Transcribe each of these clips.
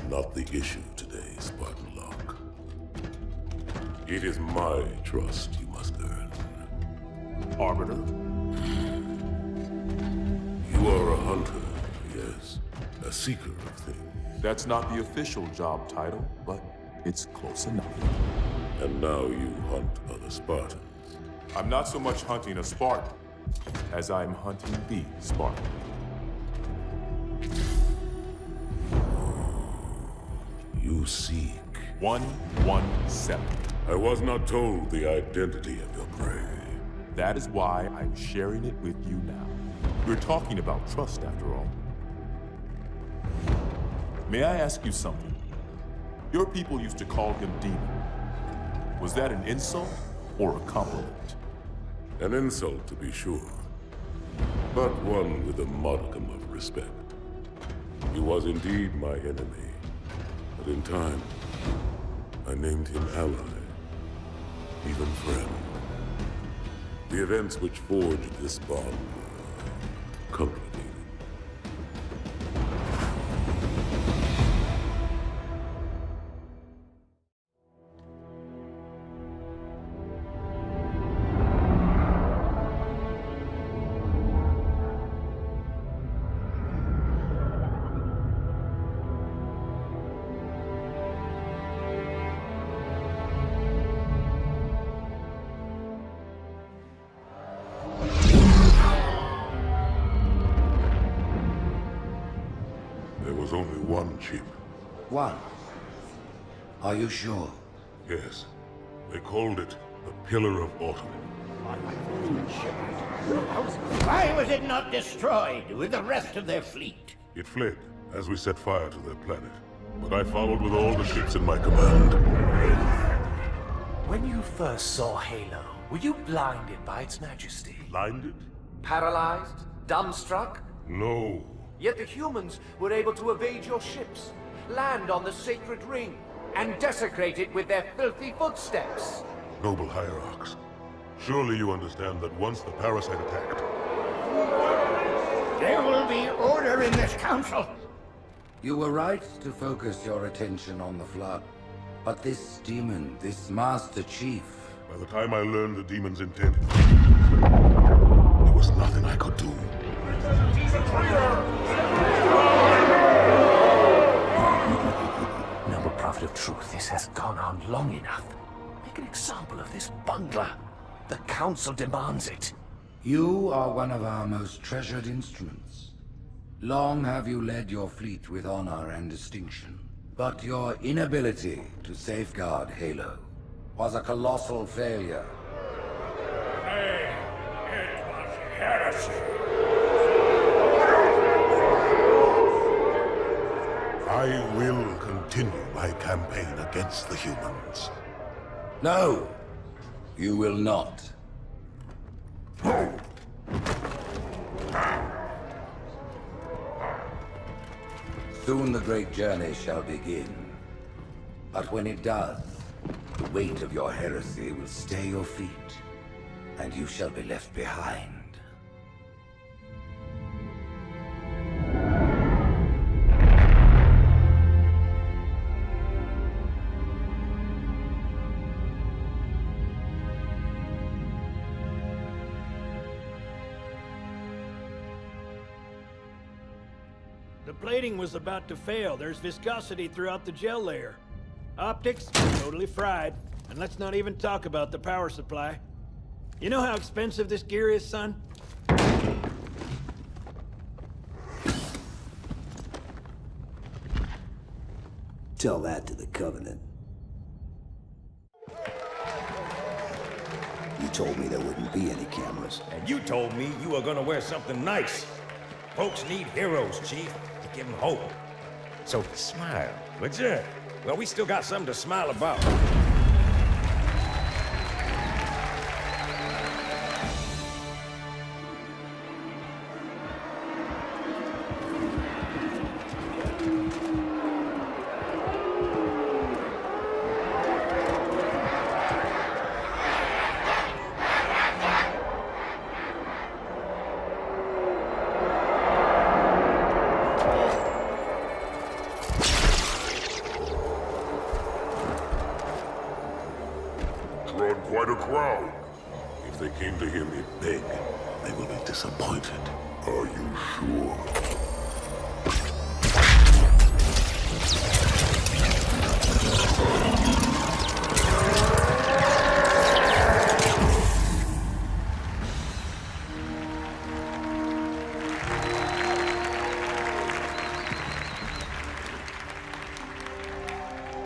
not the issue today, Spartan Locke. It is my trust you must earn. Arbiter? You are a hunter, yes. A seeker of things. That's not the official job title, but it's close enough. And now you hunt other Spartans. I'm not so much hunting a Spartan, as I'm hunting the Spartan. You seek. 117. I was not told the identity of your prey. That is why I'm sharing it with you now. We're talking about trust, after all. May I ask you something? Your people used to call him Demon. Was that an insult or a compliment? An insult, to be sure, but one with a modicum of respect. He was indeed my enemy, but in time, I named him ally, even friend. The events which forged this bond were complicated. There was only one chip. One? Are you sure? Yes. They called it the Pillar of Autumn. Why was it not destroyed with the rest of their fleet? It fled as we set fire to their planet. But I followed with all the ships in my command. When you first saw Halo, were you blinded by its majesty? Blinded? Paralyzed? Dumbstruck? No. Yet the humans were able to evade your ships, land on the sacred ring, and desecrate it with their filthy footsteps. Noble hierarchs, surely you understand that once the parasite attacked... There will be order in this council. You were right to focus your attention on the Flood. But this demon, this Master Chief... By the time I learned the demon's intent, there was nothing I could do. Noble prophet of truth, this has gone on long enough. Make an example of this bungler. The council demands it. You are one of our most treasured instruments. Long have you led your fleet with honor and distinction. But your inability to safeguard Halo was a colossal failure. It was heresy. I will continue my campaign against the humans. No, you will not. Soon the great journey shall begin. But when it does, the weight of your heresy will stay your feet, and you shall be left behind. The plating was about to fail. There's viscosity throughout the gel layer. Optics, totally fried. And let's not even talk about the power supply. You know how expensive this gear is, son? Tell that to the Covenant. You told me there wouldn't be any cameras. And you told me you were gonna wear something nice. Folks need heroes, Chief, to give them hope. So smile, would you? Well, we still got something to smile about. quite a crowd. If they came to hear me beg, they will be disappointed. Are you sure?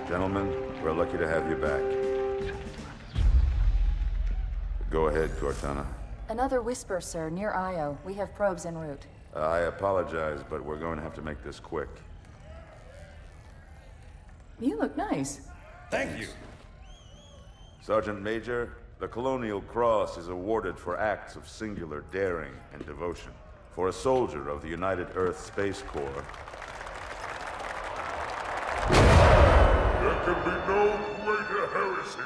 Gentlemen, we're lucky to have you back. Go ahead, Cortana. Another whisper, sir, near Io. We have probes en route. I apologize, but we're going to have to make this quick. You look nice. Thank you. Sergeant Major, the Colonial Cross is awarded for acts of singular daring and devotion. For a soldier of the United Earth Space Corps, There can be no greater heresy.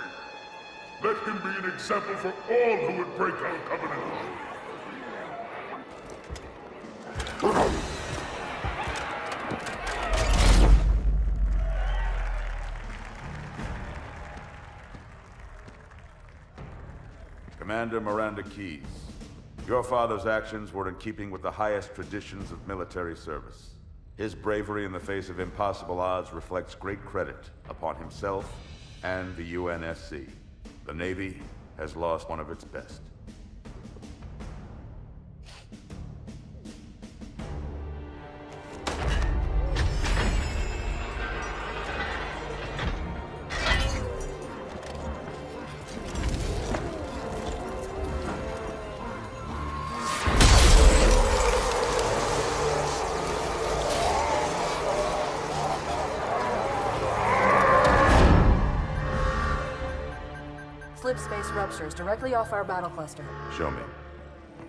Let him be an example for all who would break our covenant. Commander Miranda Keyes, your father's actions were in keeping with the highest traditions of military service. His bravery in the face of impossible odds reflects great credit upon himself and the UNSC. The Navy has lost one of its best. Slip space ruptures directly off our battle cluster. Show me.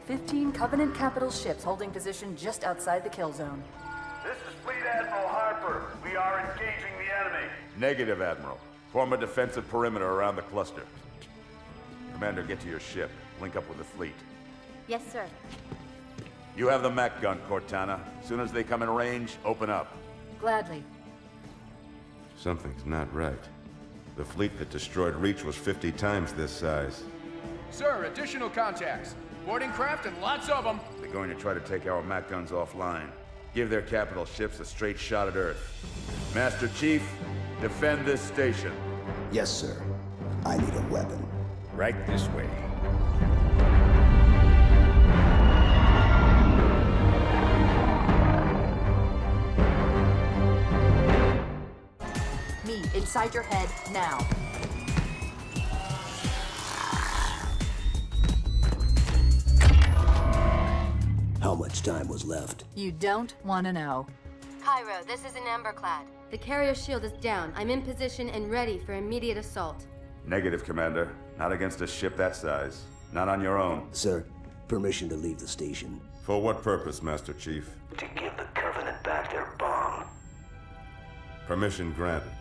15 Covenant capital ships holding position just outside the kill zone. This is Fleet Admiral Harper. We are engaging the enemy. Negative, Admiral. Form a defensive perimeter around the cluster. Commander, get to your ship. Link up with the fleet. Yes, sir. You have the mech gun, Cortana. As soon as they come in range, open up. Gladly. Something's not right. The fleet that destroyed Reach was 50 times this size. Sir, additional contacts. Boarding craft and lots of them. They're going to try to take our mech guns offline. Give their capital ships a straight shot at Earth. Master Chief, defend this station. Yes, sir. I need a weapon. Right this way. Me, inside your head, now. How much time was left? You don't want to know. Cairo, this is an Emberclad. The carrier shield is down. I'm in position and ready for immediate assault. Negative, Commander. Not against a ship that size. Not on your own. Sir, permission to leave the station. For what purpose, Master Chief? To give the Covenant back their bomb. Permission granted.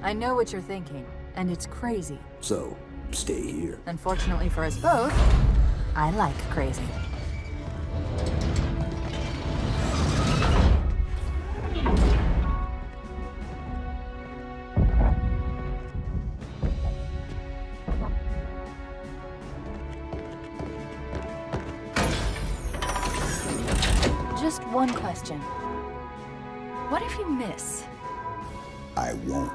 I know what you're thinking, and it's crazy. So, stay here. Unfortunately for us both, I like crazy. Just one question. What if you miss? I won't.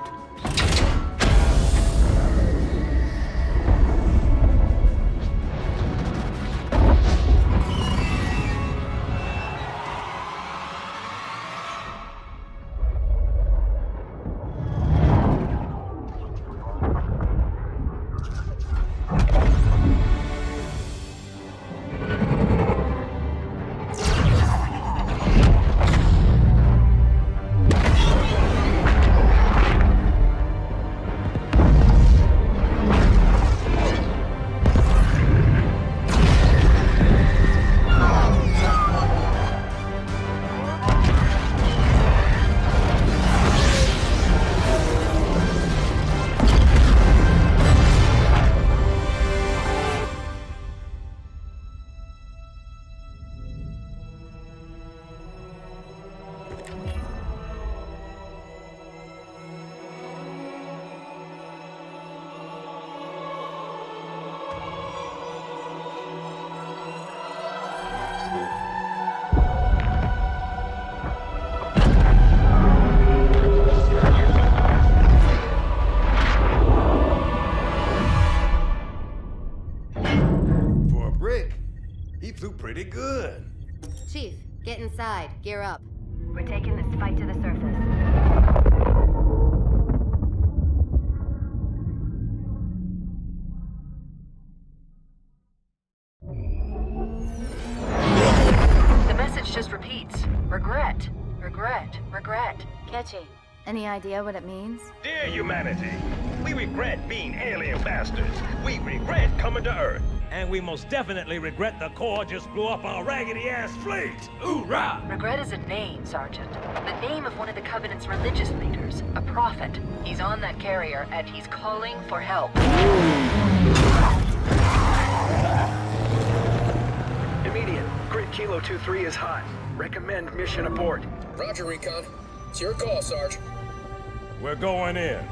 inside. Gear up. We're taking this fight to the surface. The message just repeats. Regret. Regret. Regret. Catchy. Any idea what it means? Dear humanity, we regret being alien bastards. We regret coming to Earth. And we most definitely regret the Corps just blew up our raggedy-ass fleet. Hoorah! Regret is a name, Sergeant. The name of one of the Covenant's religious leaders. A prophet. He's on that carrier, and he's calling for help. Immediate. Grid Kilo 2-3 is hot. Recommend mission abort. Roger, Recon. It's your call, Sarge. We're going in.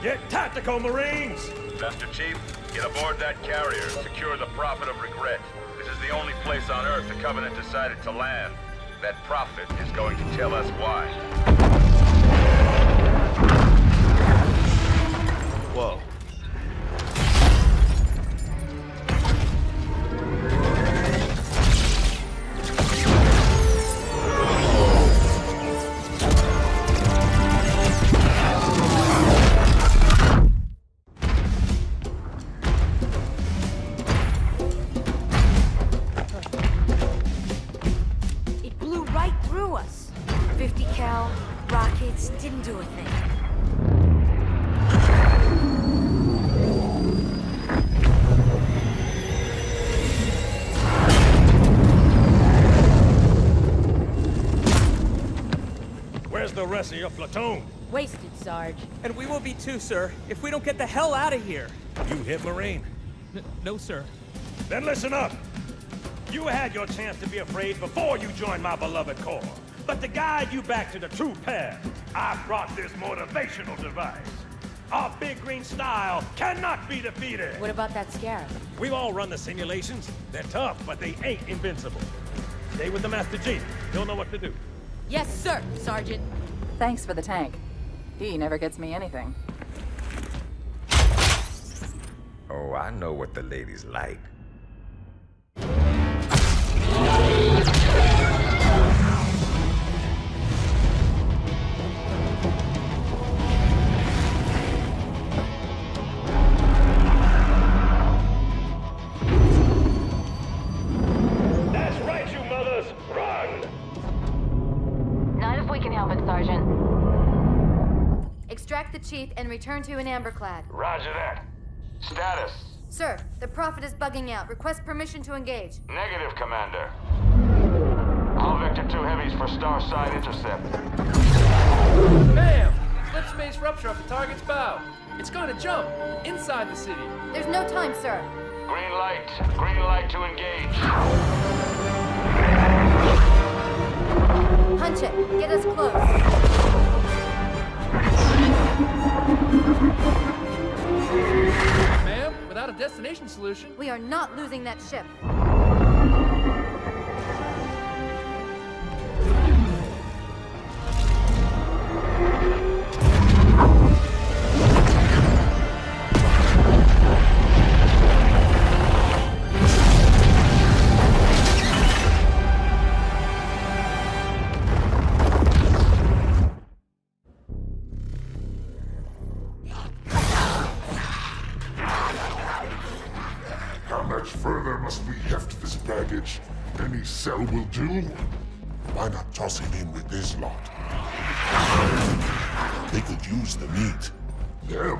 Get tactical, Marines! Master Chief, get aboard that carrier and secure the Prophet of Regret. This is the only place on Earth the Covenant decided to land. That Prophet is going to tell us why. Whoa. It blew right through us. 50 cal, rockets, didn't do a thing. Where's the rest of your platoon? Wasted, Sarge. And we will be too, sir, if we don't get the hell out of here. You hit Marine? No, sir. Then listen up. You had your chance to be afraid before you joined my beloved Corps. But to guide you back to the true path, I brought this motivational device. Our big green style cannot be defeated. What about that scarab? We've all run the simulations. They're tough, but they ain't invincible. Stay with the Master Chief. He'll know what to do. Yes, sir, Sergeant. Thanks for the tank. He never gets me anything. Oh, I know what the ladies like. That's right, you mothers! Run! Not if we can help it, Sergeant. Extract the chief and return to an amberclad. Roger that. Status. Sir, the Prophet is bugging out. Request permission to engage. Negative, Commander. All Vector 2 heavies for Starside intercept. Bam! Slip space rupture off the target's bow. It's gonna jump inside the city. There's no time, sir. Green light. Green light to engage. Punch it. Get us close. Ma'am, without a destination solution. We are not losing that ship. How much further must we heft this baggage? Any cell will do? Why not toss him in with this lot? They could use the meat. Them?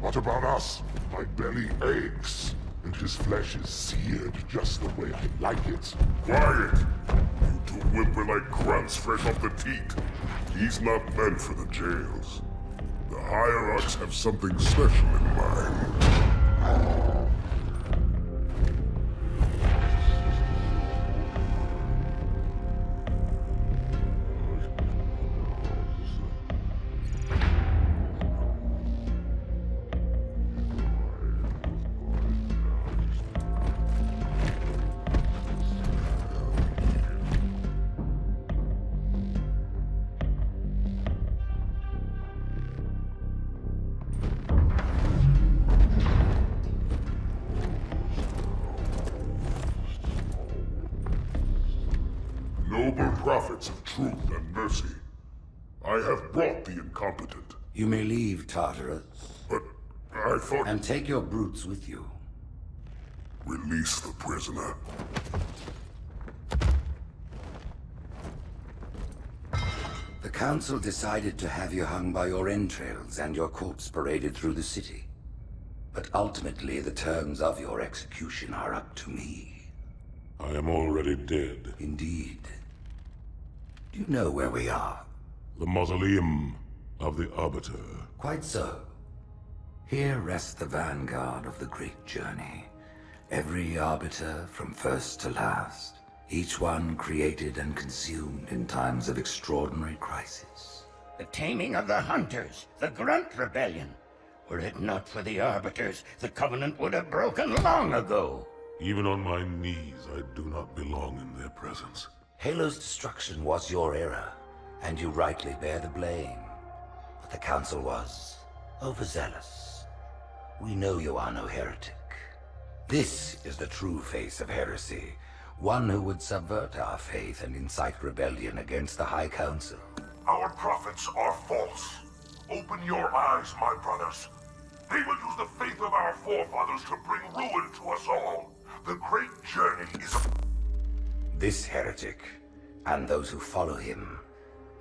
What about us? My belly aches, and his flesh is seared just the way I like it. Quiet! You two whimper like grunts fresh off the teat. He's not meant for the jails. The higher-ups have something special in mind. mercy. I have brought the incompetent. You may leave, Tartarus. But I thought... And take your brutes with you. Release the prisoner. The Council decided to have you hung by your entrails and your corpse paraded through the city. But ultimately, the terms of your execution are up to me. I am already dead. Indeed. Do you know where we are? The mausoleum of the Arbiter. Quite so. Here rests the vanguard of the great journey. Every Arbiter from first to last. Each one created and consumed in times of extraordinary crisis. The taming of the Hunters, the Grunt Rebellion. Were it not for the Arbiters, the Covenant would have broken long ago. Even on my knees, I do not belong in their presence. Halo's destruction was your error, and you rightly bear the blame. But the Council was overzealous. We know you are no heretic. This is the true face of heresy. One who would subvert our faith and incite rebellion against the High Council. Our prophets are false. Open your eyes, my brothers. They will use the faith of our forefathers to bring ruin to us all. The great journey is a... This heretic, and those who follow him,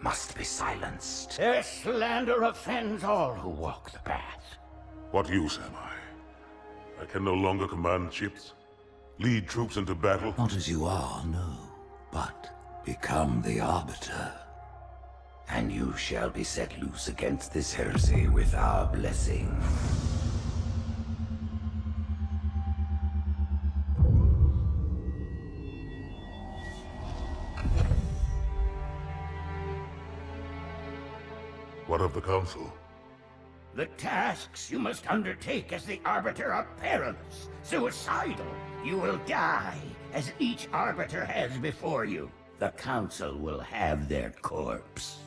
must be silenced. Their slander offends all who walk the path. What use am I? I can no longer command ships, lead troops into battle. Not as you are, no, but become the Arbiter. And you shall be set loose against this heresy with our blessing. What of the Council? The tasks you must undertake as the Arbiter are perilous, suicidal. You will die, as each Arbiter has before you. The Council will have their corpse.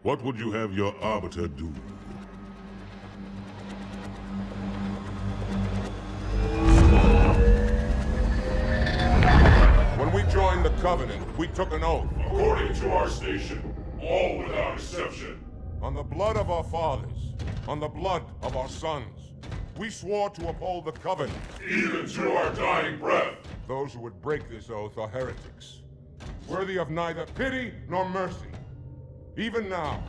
What would you have your Arbiter do? When we joined the Covenant, we took an oath. According to our station, all without exception. On the blood of our fathers, on the blood of our sons, we swore to uphold the Covenant. Even to our dying breath. Those who would break this oath are heretics, worthy of neither pity nor mercy. Even now,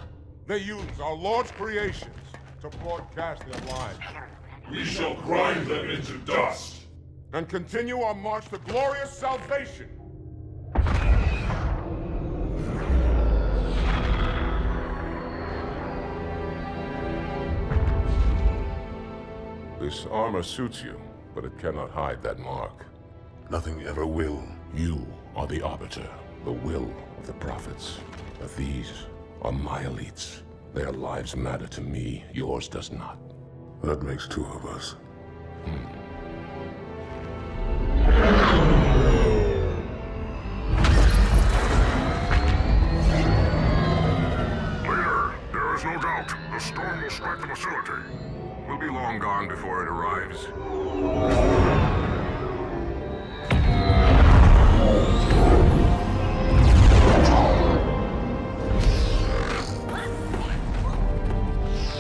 they use our Lord's creations to broadcast their lies. We shall grind them into dust. And continue our march to glorious salvation. This armor suits you, but it cannot hide that mark. Nothing ever will. You are the Arbiter, the will of the prophets. But these are my elites. Their lives matter to me, yours does not. That makes two of us. Leader, there is no doubt the storm will strike the facility. We'll be long gone before it arrives.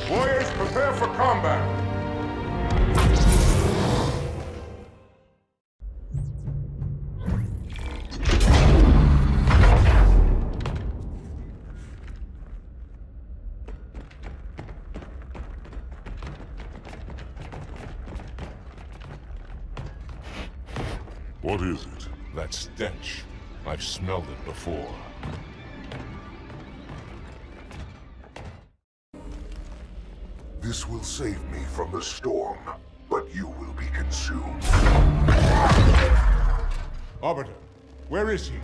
Warriors, prepare for combat! What is it? That stench. I've smelled it before. This will save me from the storm, but you will be consumed. Arbiter, where is he?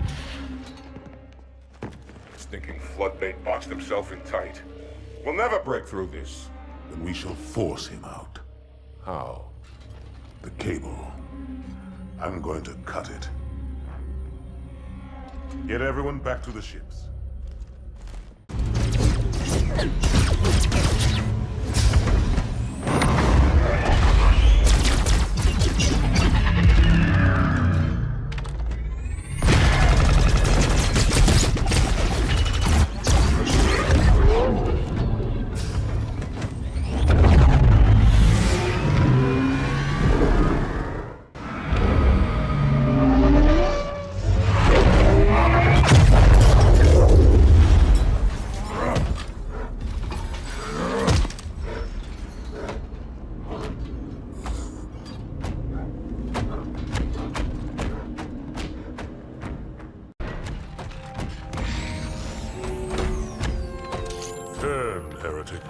stinking floodmate boxed himself in tight. We'll never break through this. Then we shall force him out. How? The cable. I'm going to cut it. Get everyone back to the ships. Heretic.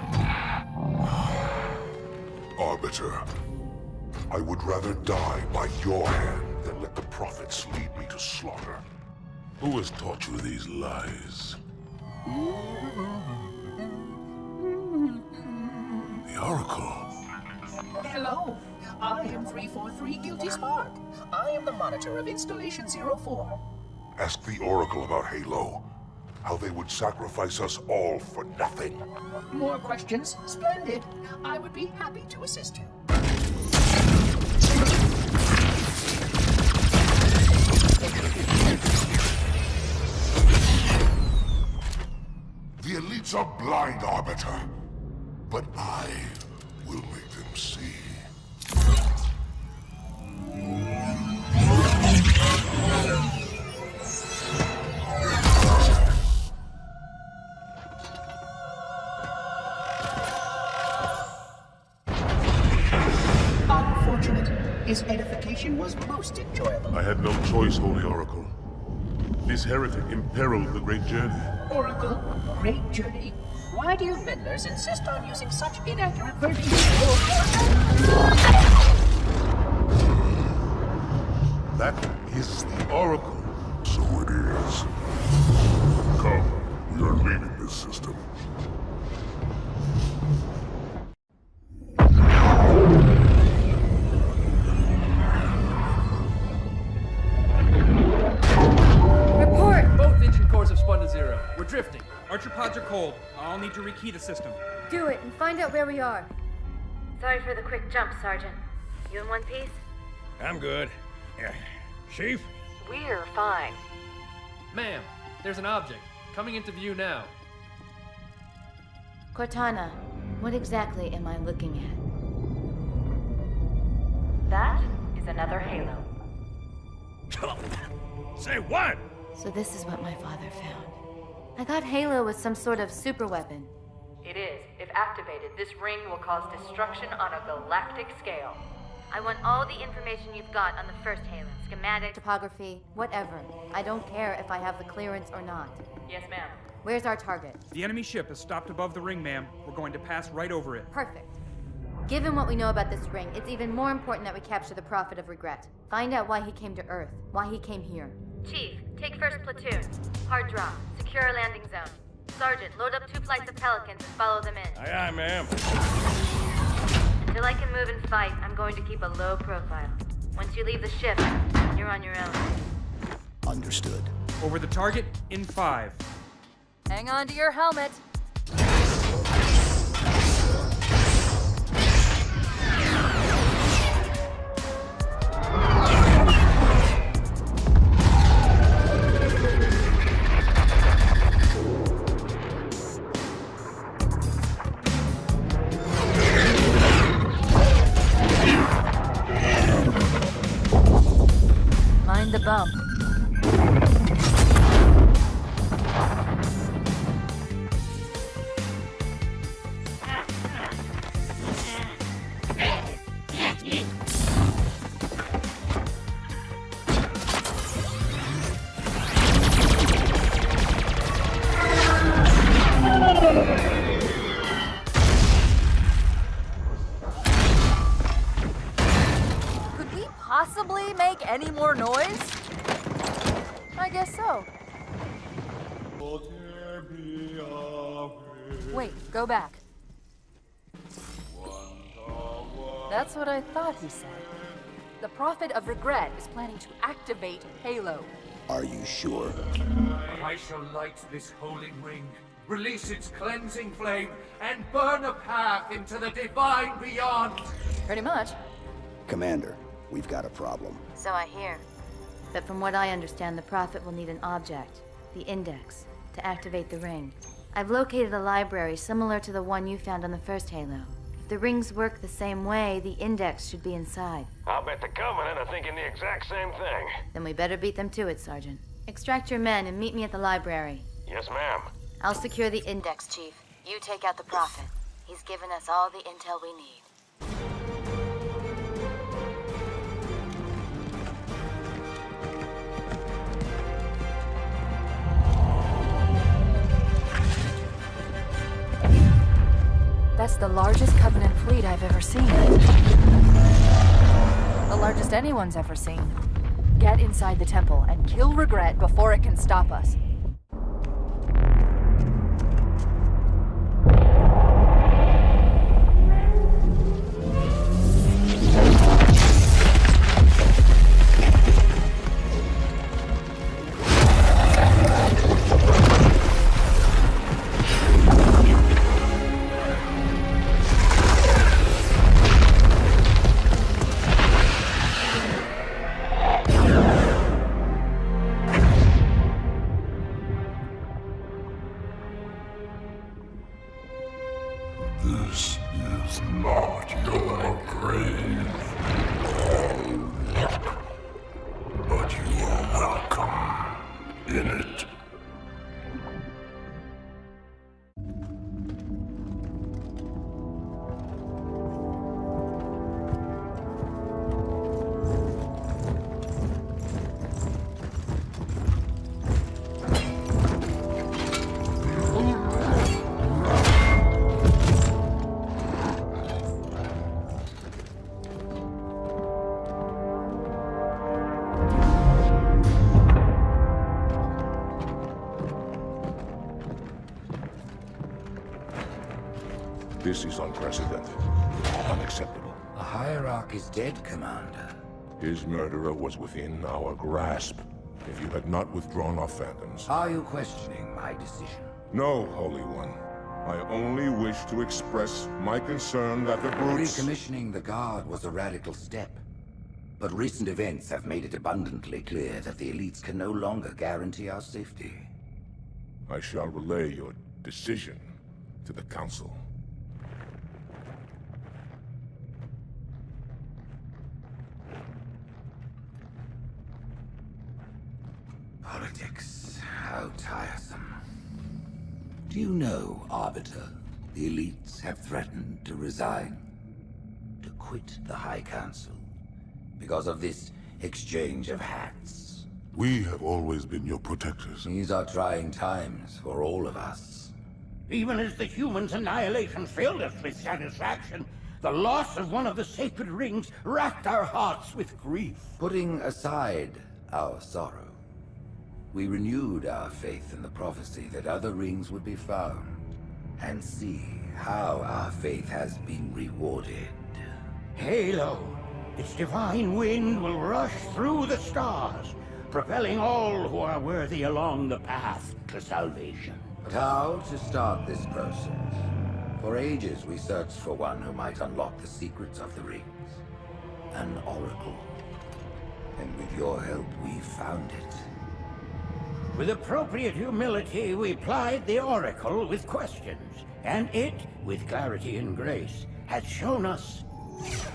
Arbiter, I would rather die by your hand than let the prophets lead me to slaughter. Who has taught you these lies? The Oracle. Hello, I am 343 Guilty Spark. I am the monitor of Installation 04. Ask the Oracle about Halo. How they would sacrifice us all for nothing. More questions? Splendid. I would be happy to assist you. The elites are blind, Arbiter. But I will make them see. His edification was most enjoyable. I had no choice, Holy Oracle. This heretic imperiled the great journey. Oracle, great journey. Why do you meddlers insist on using such inaccurate verbiage? That is the Oracle. So it is. Come, we are leaving this system. We're drifting. Archer pods are cold. I'll need to rekey the system. Do it and find out where we are. Sorry for the quick jump, Sergeant. You in one piece? I'm good. Chief? We're fine. Ma'am, there's an object coming into view now. Cortana, what exactly am I looking at? That is another Halo. Say what? So this is what my father found. I thought Halo was some sort of super weapon. It is. If activated, this ring will cause destruction on a galactic scale. I want all the information you've got on the first Halo. Schematic, topography, whatever. I don't care if I have the clearance or not. Yes, ma'am. Where's our target? The enemy ship is stopped above the ring, ma'am. We're going to pass right over it. Perfect. Given what we know about this ring, it's even more important that we capture the Prophet of Regret. Find out why he came to Earth, why he came here. Chief, take first platoon. Hard drop. Secure our landing zone. Sergeant, load up 2 flights of Pelicans and follow them in. Aye, aye, ma'am. Until I can move and fight, I'm going to keep a low profile. Once you leave the ship, you're on your own. Understood. Over the target in 5. Hang on to your helmet. Mind the bump. Could we possibly make any more noise? I guess so. Wait, go back. That's what I thought he said. The Prophet of Regret is planning to activate Halo. Are you sure? I shall light this holy ring, release its cleansing flame, and burn a path into the divine beyond. Pretty much. Commander, we've got a problem. So I hear. But from what I understand, the Prophet will need an object, the Index, to activate the ring. I've located a library similar to the one you found on the first Halo. If the rings work the same way, the Index should be inside. I'll bet the Covenant are thinking the exact same thing. Then we better beat them to it, Sergeant. Extract your men and meet me at the library. Yes, ma'am. I'll secure the Index, Chief. You take out the Prophet. He's given us all the intel we need. That's the largest Covenant fleet I've ever seen. The largest anyone's ever seen. Get inside the temple and kill Regret before it can stop us. This is not your grave. But you are welcome in it. This is unprecedented. Unacceptable. The Hierarch is dead, Commander. His murderer was within our grasp. If you had not withdrawn our phantoms... Are you questioning my decision? No, Holy One. I only wish to express my concern that the brutes... Recommissioning the Guard was a radical step. But recent events have made it abundantly clear that the elites can no longer guarantee our safety. I shall relay your decision to the Council. Politics, how tiresome. Do you know, Arbiter, the elites have threatened to resign? To quit the High Council? Because of this exchange of hats? We have always been your protectors. These are trying times for all of us. Even as the humans' annihilation filled us with satisfaction, the loss of one of the sacred rings racked our hearts with grief. Putting aside our sorrow, we renewed our faith in the prophecy that other rings would be found, and see how our faith has been rewarded. Halo, its divine wind will rush through the stars, propelling all who are worthy along the path to salvation. But how to start this process? For ages we searched for one who might unlock the secrets of the rings. An oracle. And with your help, we found it. With appropriate humility, we plied the Oracle with questions, and it, with clarity and grace, has shown us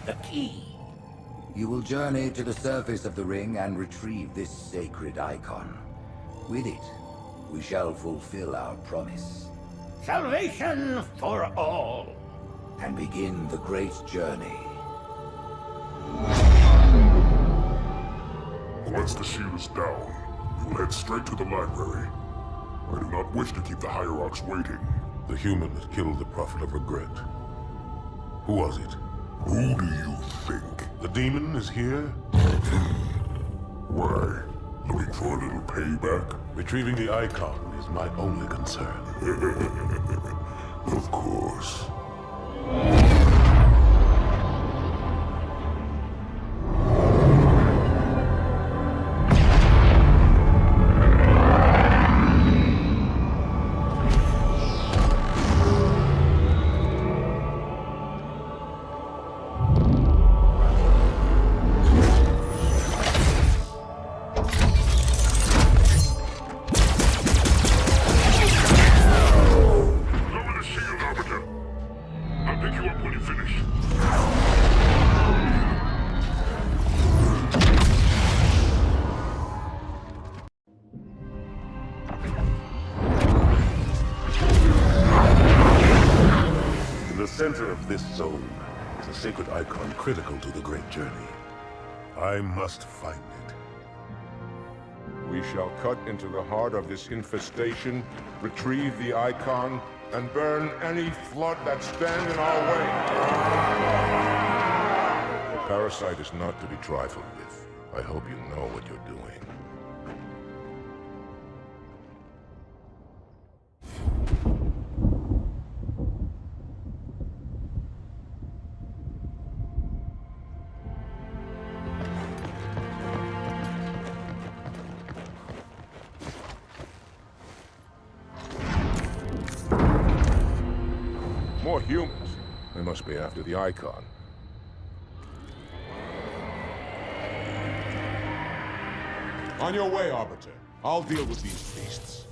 the key. You will journey to the surface of the ring and retrieve this sacred icon. With it, we shall fulfill our promise. Salvation for all. And begin the great journey. Once the shield is down, we will head straight to the library. I do not wish to keep the Hierarchs waiting. The human that killed the Prophet of Regret. Who was it? Who do you think? The demon is here? Why? Looking for a little payback? Retrieving the icon is my only concern. Of course. In the center of this zone is a sacred icon critical to the Great Journey. I must find it. We shall cut into the heart of this infestation, retrieve the icon, and burn any flood that stand in our way. The parasite is not to be trifled with. I hope you know what you're doing. More humans. They must be after the icon. On your way, Arbiter. I'll deal with these beasts.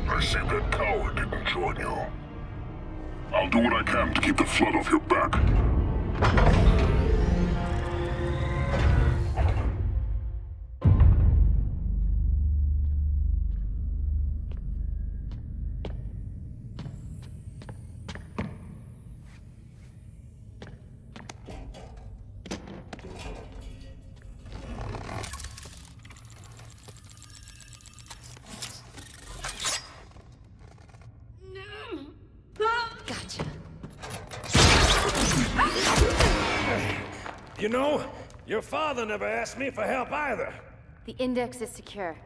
I see that coward didn't join you. I'll do what I can to keep the flood off your back. Gotcha. You know, your father never asked me for help either. The index is secure.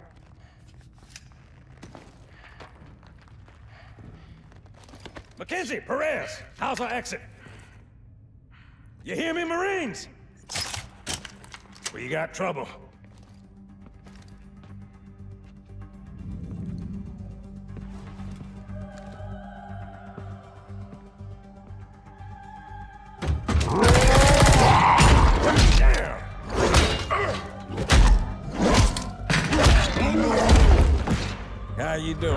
Mackenzie, Perez, how's our exit? You hear me, Marines? We got trouble. How you doing?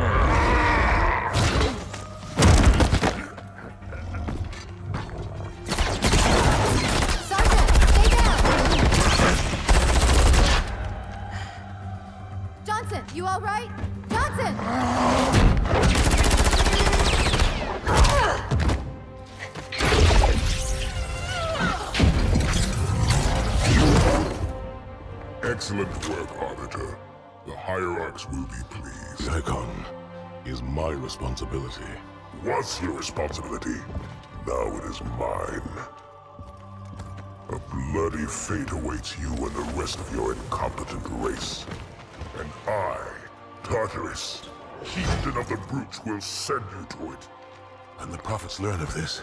Johnson, you all right? Johnson! Excellent work, Arbiter. The Hierarchs will be pleased. The icon is my responsibility. Was your responsibility. Now it is mine. A bloody fate awaits you and the rest of your incompetent race. And I, Tartarus, chieftain of the brutes, will send you to it. And the prophets learn of this,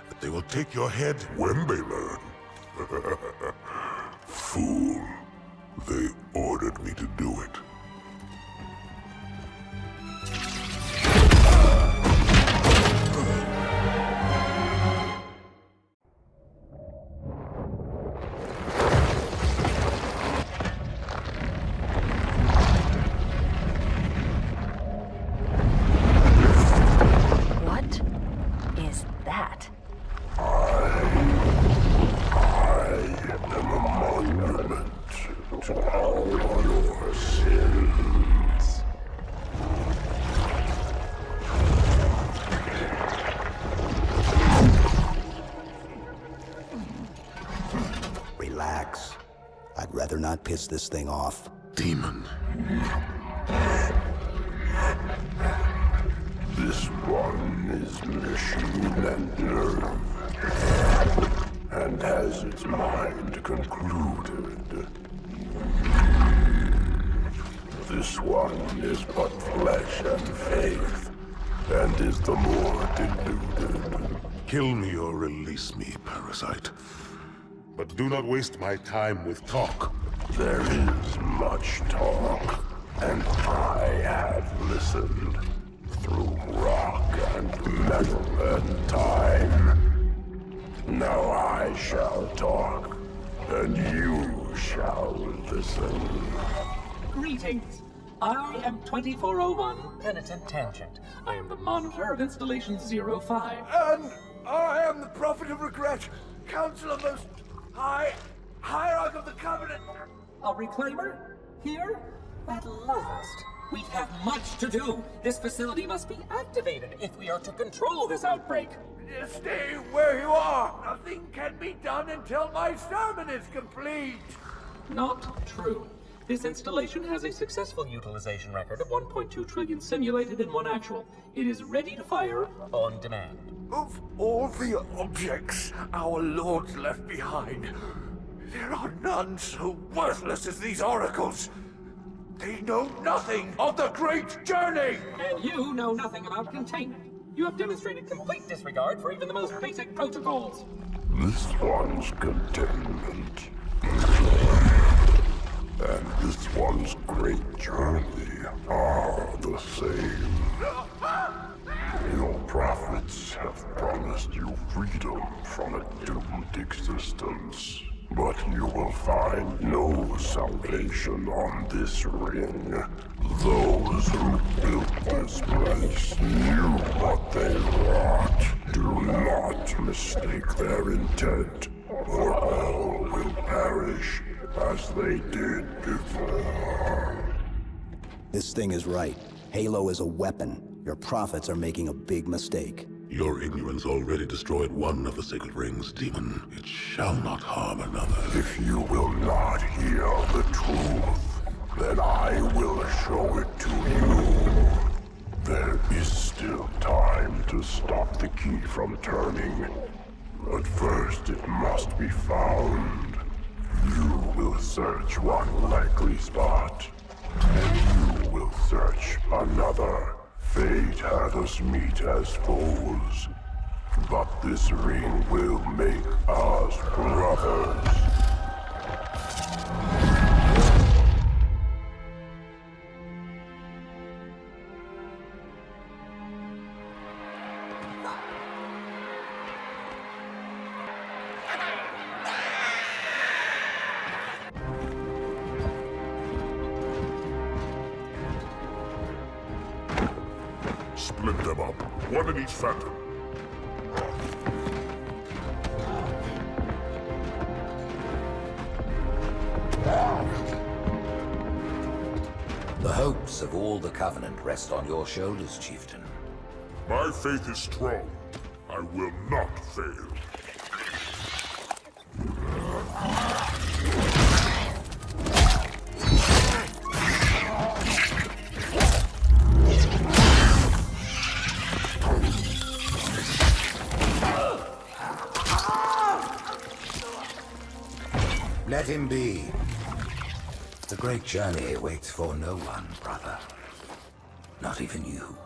that they will take your head when they learn. Fool. They ordered me to do it. What is that? I am a monument to all your sins. not piss this thing off. Demon. This one is machine and nerve, and has its mind concluded. This one is but flesh and faith, and is the more deluded. Kill me or release me, parasite. But do not waste my time with talk. There is much talk, and I have listened through rock and metal and time. Now I shall talk, and you shall listen. Greetings. I am 2401 Penitent Tangent. I am the monitor of Installation 05. And I am the Prophet of Regret, Council of Most High, Hierarch of the Covenant. A reclaimer? Here? At last. We have much to do. This facility must be activated if we are to control this outbreak. Stay where you are. Nothing can be done until my sermon is complete. Not true. This installation has a successful utilization record of 1.2 trillion simulated and 1 actual. It is ready to fire on demand. Of all the objects our lords left behind, there are none so worthless as these oracles. They know nothing of the great journey! And you know nothing about containment. You have demonstrated complete disregard for even the most basic protocols. This one's containment. And this one's great journey are the same. Your prophets have promised you freedom from a doomed existence. But you will find no salvation on this ring. Those who built this place knew what they wrought. Do not mistake their intent, or all will perish as they did before. This thing is right. Halo is a weapon. Your prophets are making a big mistake. Your ignorance already destroyed one of the sacred rings, demon. It shall not harm another. If you will not hear the truth, then I will show it to you. There is still time to stop the key from turning. But first it must be found. You will search one likely spot, and you will search another. Fate had us meet as foes, but this ring will make us brothers. Split them up, one in each phantom. The hopes of all the Covenant rest on your shoulders, Chieftain. My faith is strong. I will not fail. Let him be. The great journey waits for no one, brother. Not even you.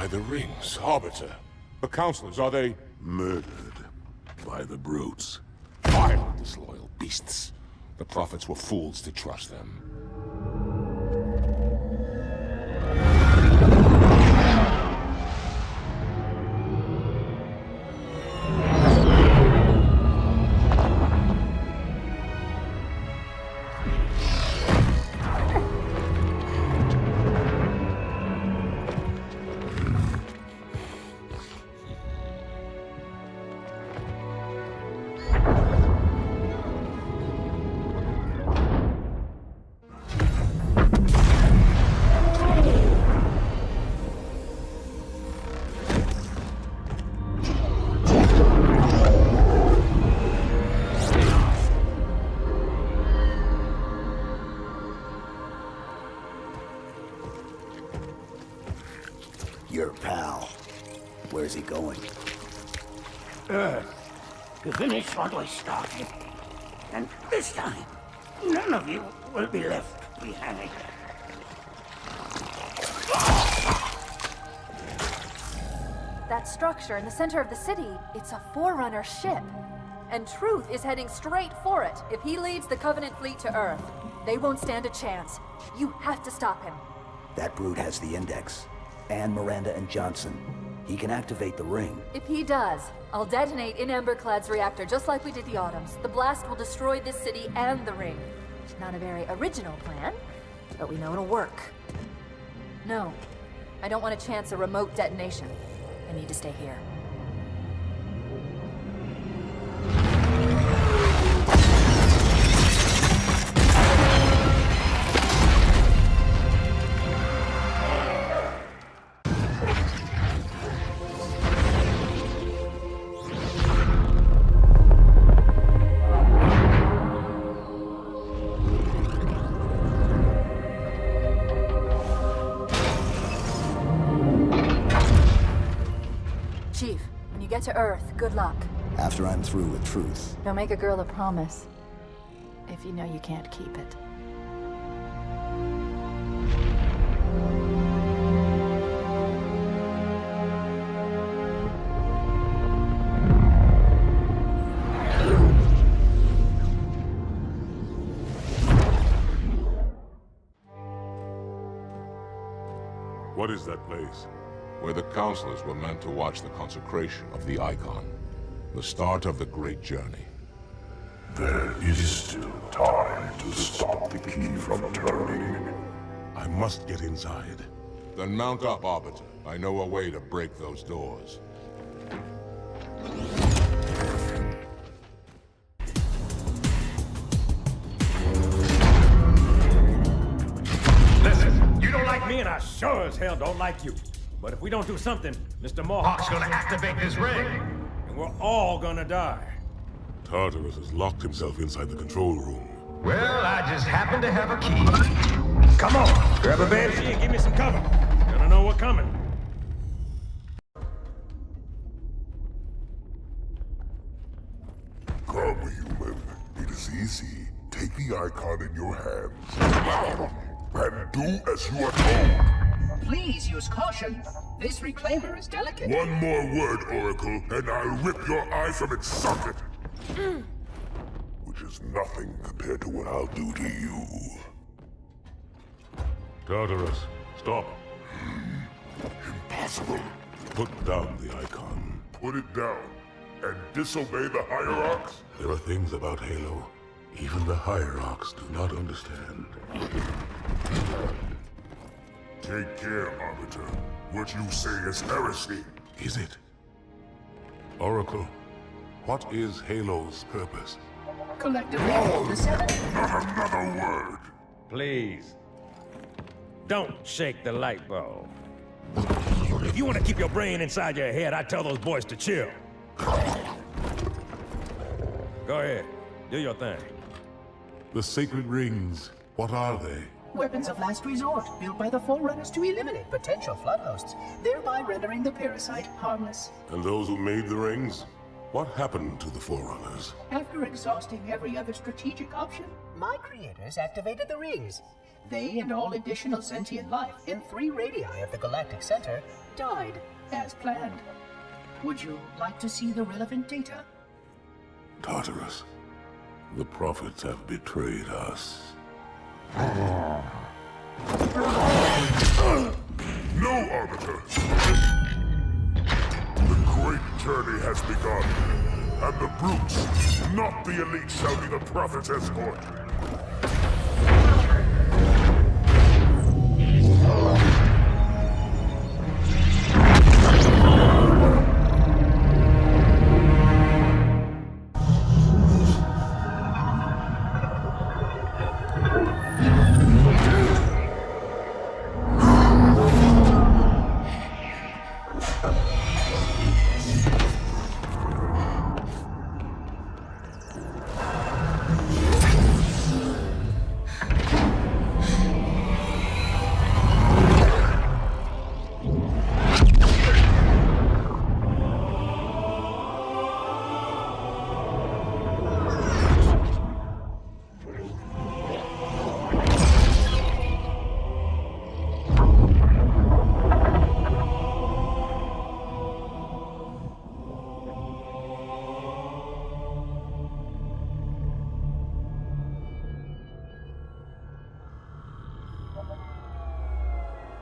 By the rings, Arbiter. The counselors, are they... Murdered by the brutes. Vile, disloyal beasts. The prophets were fools to trust them. Your pal. Where's he going? Earth, to finish what I started. And this time, none of you will be left behind. That structure in the center of the city, it's a Forerunner ship. And Truth is heading straight for it. If he leads the Covenant fleet to Earth, they won't stand a chance. You have to stop him. That brute has the Index. And Miranda and Johnson. He can activate the ring. If he does, I'll detonate in Emberclad's reactor just like we did the Autumns. The blast will destroy this city and the ring. Not a very original plan, but we know it'll work. No, I don't want to chance a remote detonation. I need to stay here. Chief, when you get to Earth, good luck. After I'm through with Truth. Don't make a girl a promise if you know you can't keep it. What is that place? Where the counselors were meant to watch the consecration of the Icon. The start of the Great Journey. There is still time to stop the key from turning. I must get inside. Then mount up, Arbiter. I know a way to break those doors. Listen, you don't like me and I sure as hell don't like you. But if we don't do something, Mr. Mohawk's gonna activate this ring. And we're all gonna die. Tartarus has locked himself inside the control room. Well, I just happen to have a key. Come on, grab a banshee and give me some cover. Gonna know what's coming. Come, human. It is easy. Take the Icon in your hands. And do as you are told. Please use caution. This reclaimer is delicate. One more word, Oracle, and I'll rip your eye from its socket. Which is nothing compared to what I'll do to you. Tartarus, stop. Impossible. Put down the Icon. Put it down and disobey the Hierarchs? There are things about Halo even the Hierarchs do not understand. Take care, Arbiter. What you say is heresy. Is it? Oracle, what is Halo's purpose? Collectively, the Not another word. Please. Don't shake the light bulb. If you want to keep your brain inside your head, I tell those boys to chill. Go ahead. Do your thing. The sacred rings, what are they? Weapons of last resort, built by the Forerunners to eliminate potential flood hosts, thereby rendering the parasite harmless. And those who made the rings? What happened to the Forerunners? After exhausting every other strategic option, my creators activated the rings. They and all additional sentient life in 3 radii of the galactic center died, as planned. Would you like to see the relevant data? Tartarus, the prophets have betrayed us. No, Arbiter! The great journey has begun, and the brutes, not the elite, shall be the Prophet's escort.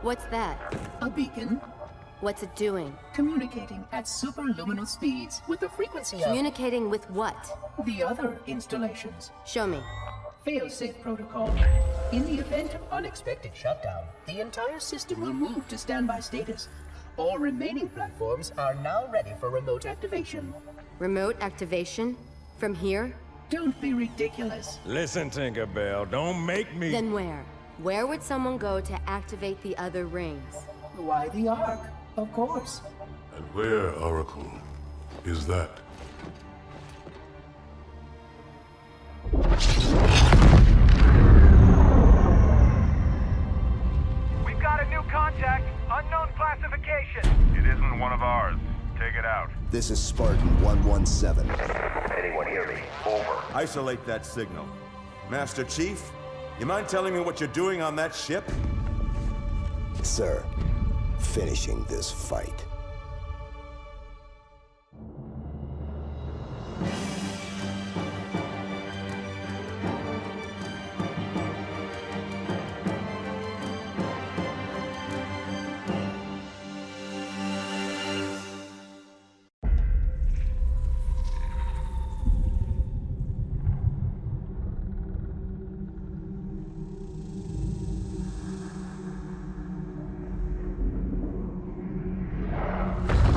What's that? A beacon. What's it doing? Communicating at superluminal speeds with the frequency of... Communicating with what? The other installations. Show me. Fail-safe protocol. In the event of unexpected shutdown, the entire system will move to standby status. All remaining platforms are now ready for remote activation. Remote activation? From here? Don't be ridiculous. Listen, Tinkerbell, don't make me... Then where? Where would someone go to activate the other rings? Why the Ark? Of course. And where, Oracle, is that? We've got a new contact. Unknown classification. It isn't one of ours. Take it out. This is Spartan 117. Anyone hear me? Over. Isolate that signal. Master Chief, you mind telling me what you're doing on that ship? Sir, finishing this fight.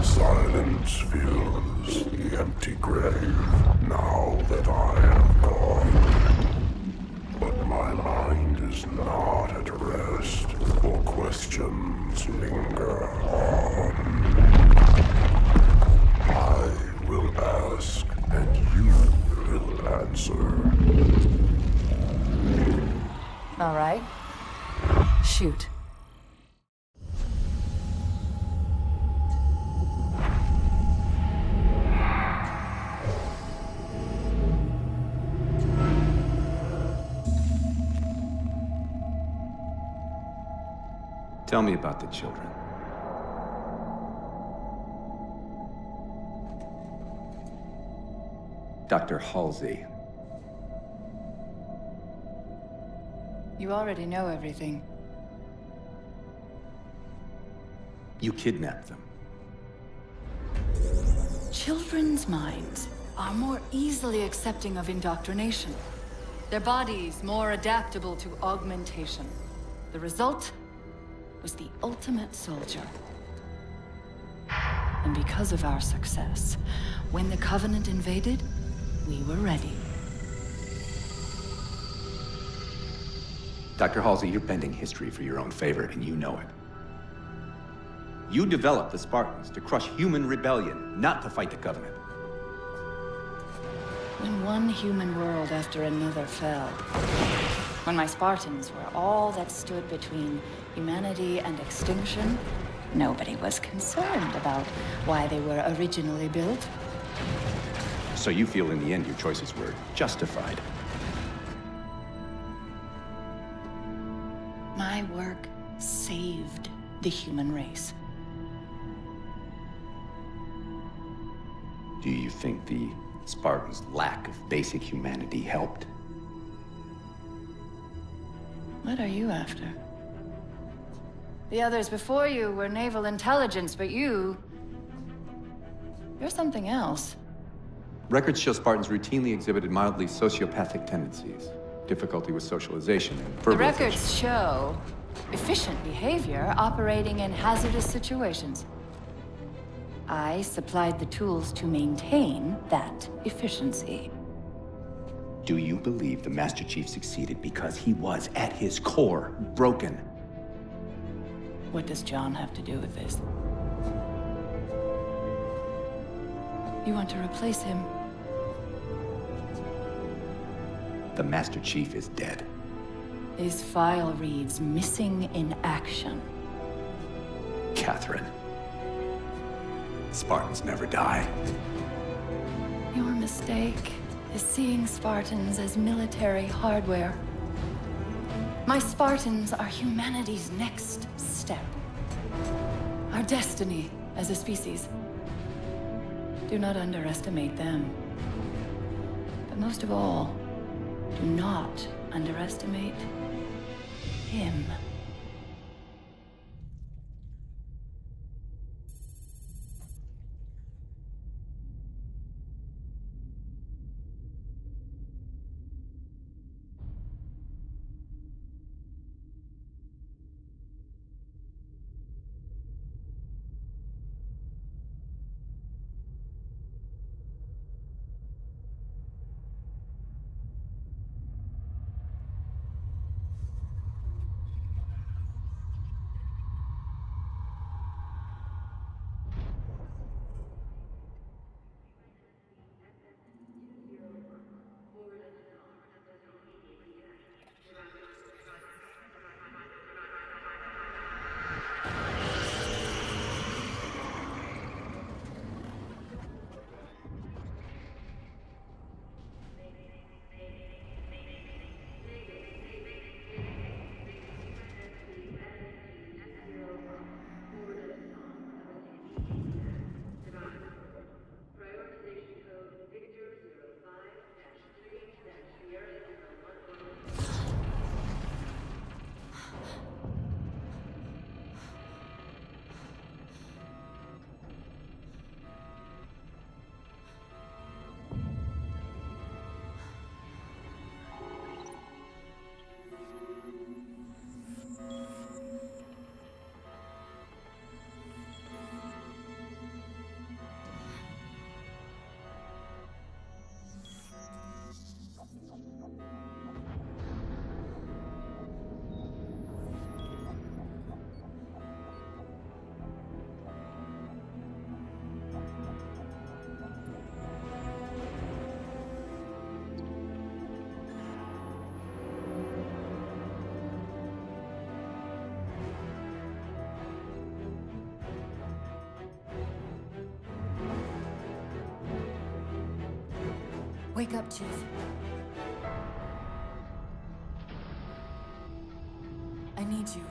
Silence fills the empty grave now that I have gone. But my mind is not at rest, for questions linger on. I will ask, and you will answer. All right. Shoot. Tell me about the children. Dr. Halsey. You already know everything. You kidnapped them. Children's minds are more easily accepting of indoctrination. Their bodies more adaptable to augmentation. The result was the ultimate soldier. And because of our success, when the Covenant invaded, we were ready. Dr. Halsey, you're bending history for your own favor, and you know it. You developed the Spartans to crush human rebellion, not to fight the Covenant. When one human world after another fell, when my Spartans were all that stood between humanity and extinction, nobody was concerned about why they were originally built. So you feel in the end your choices were justified? My work saved the human race. think the Spartans' lack of basic humanity helped? What are you after? The others before you were naval intelligence, but you're something else. Records show Spartans routinely exhibited mildly sociopathic tendencies, difficulty with socialization, and The verbalization. records show efficient behavior operating in hazardous situations. I supplied the tools to maintain that efficiency. Do you believe the Master Chief succeeded because he was, at his core, broken? What does John have to do with this? You want to replace him? The Master Chief is dead. His file reads missing in action. Catherine. Spartans never die. Your mistake is seeing Spartans as military hardware. My Spartans are humanity's next step. Our destiny as a species. Do not underestimate them. But most of all, do not underestimate him. Wake up, Chief. I need you.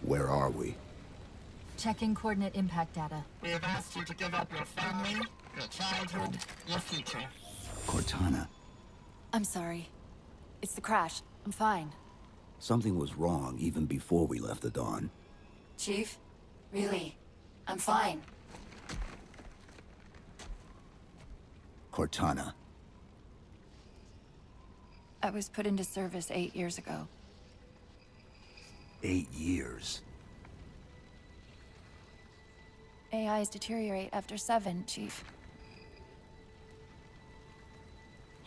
Where are we? Checking coordinate impact data. We have asked you to give up your family, your childhood, your future. Cortana. I'm sorry. It's the crash. I'm fine. Something was wrong even before we left the Dawn. Chief? Really? I'm fine. Cortana. I was put into service 8 years ago. 8 years. AIs deteriorate after 7, Chief.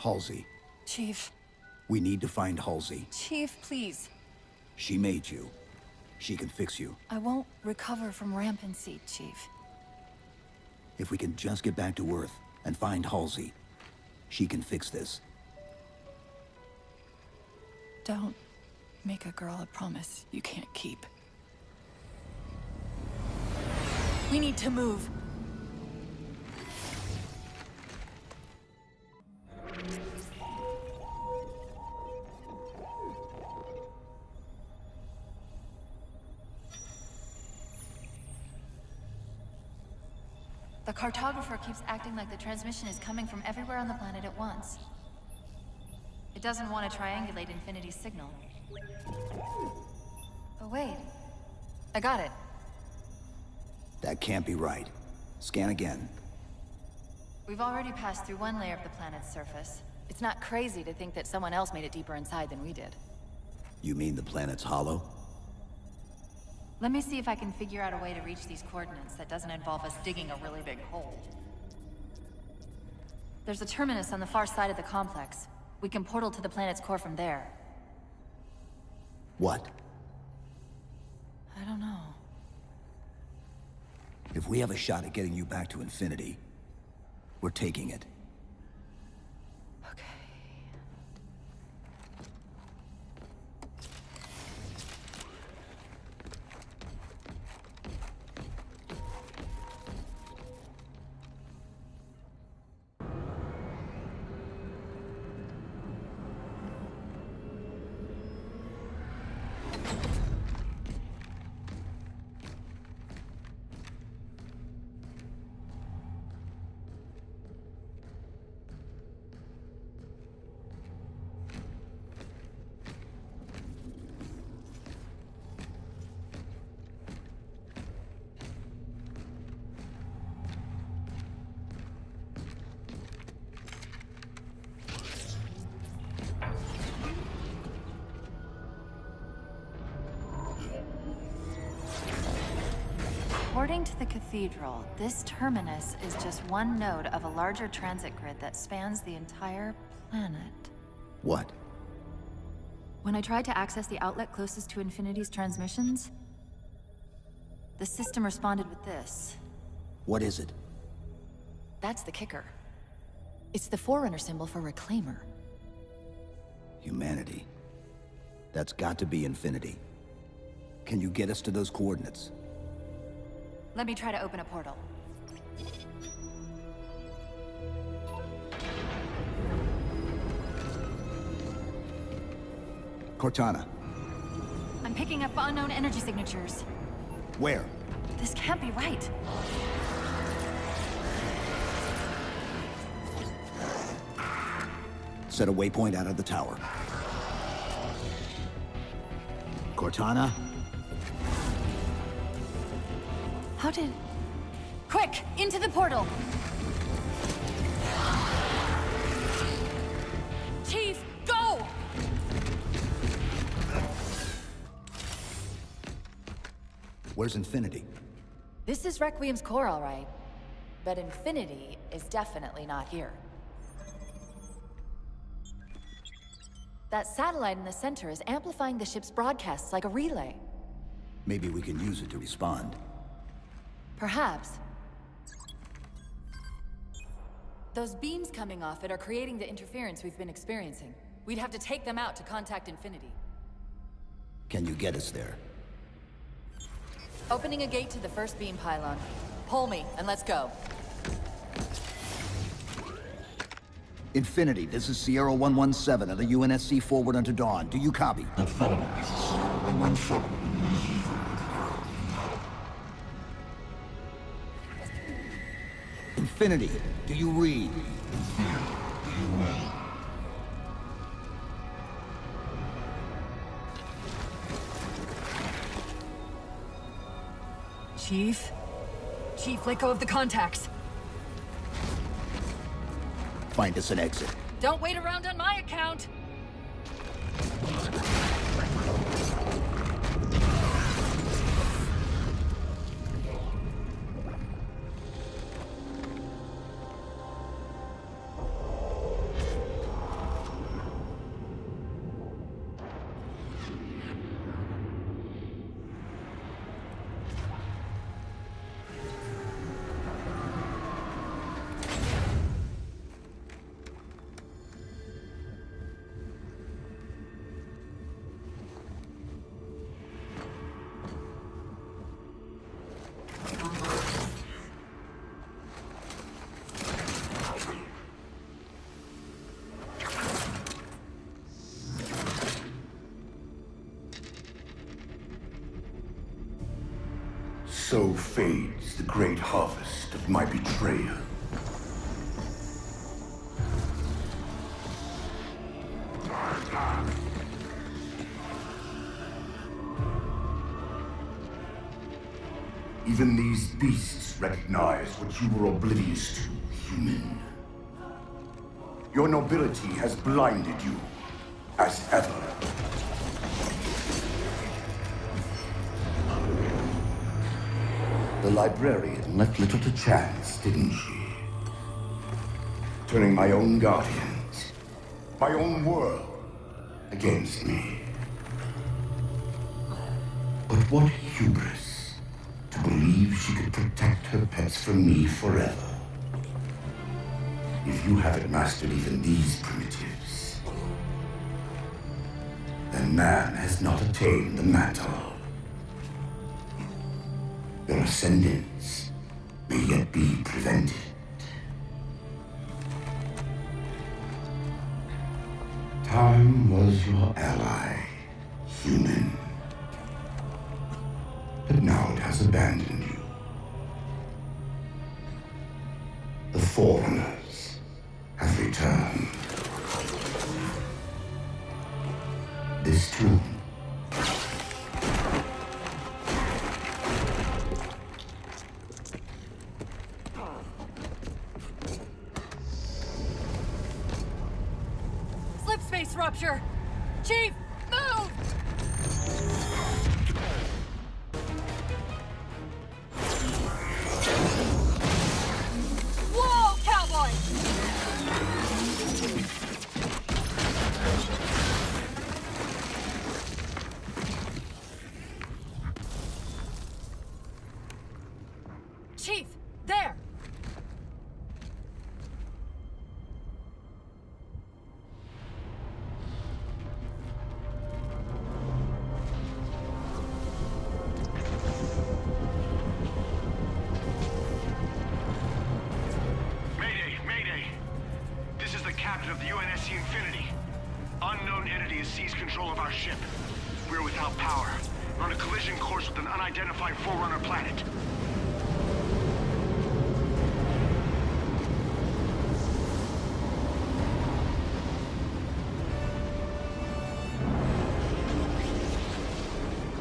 Halsey. Chief. We need to find Halsey. Chief, please. She made you. She can fix you. I won't recover from rampancy, Chief. If we can just get back to Earth and find Halsey, she can fix this. Don't make a girl a promise you can't keep. We need to move. The cartographer keeps acting like the transmission is coming from everywhere on the planet at once. It doesn't want to triangulate Infinity's signal. Oh wait. I got it. That can't be right. Scan again. We've already passed through one layer of the planet's surface. It's not crazy to think that someone else made it deeper inside than we did. You mean the planet's hollow? Let me see if I can figure out a way to reach these coordinates that doesn't involve us digging a really big hole. There's a terminus on the far side of the complex. We can portal to the planet's core from there. What? I don't know. If we have a shot at getting you back to Infinity, we're taking it. According to the cathedral, this terminus is just one node of a larger transit grid that spans the entire planet. What? When I tried to access the outlet closest to Infinity's transmissions, the system responded with this. What is it? That's the kicker. It's the Forerunner symbol for Reclaimer. Humanity. That's got to be Infinity. Can you get us to those coordinates? Let me try to open a portal. Cortana. I'm picking up unknown energy signatures. Where? This can't be right. Set a waypoint out of the tower. Cortana? How did... Quick! Into the portal! Chief, go! Where's Infinity? This is Requiem's core, all right. But Infinity is definitely not here. That satellite in the center is amplifying the ship's broadcasts like a relay. Maybe we can use it to respond. Perhaps. Those beams coming off it are creating the interference we've been experiencing. We'd have to take them out to contact Infinity. Can you get us there? Opening a gate to the first beam pylon. Pull me, and let's go. Infinity, this is Sierra 117 of the UNSC forward unto dawn. Do you copy? Affirmative. 117. Infinity, do you read? Chief? Chief, let go of the contacts. Find us an exit. Don't wait around on my account! so fades the great harvest of my betrayal. Even these beasts recognize what you were oblivious to, human. Your nobility has blinded you, as ever. The librarian left little to chance, didn't she? Turning my own guardians, my own world, against me. But what hubris to believe she could protect her pets from me forever. If you haven't mastered even these primitives, then man has not attained the mantle. Your ascendance may yet be prevented. Time was your ally, human. But now it has abandoned you. The Foreigners have returned. This too. Slip space rupture! Chief, move! Whoa, cowboy! Chief, there! Captain of the UNSC Infinity. Unknown entity has seized control of our ship. We're without power. We're on a collision course with an unidentified Forerunner planet.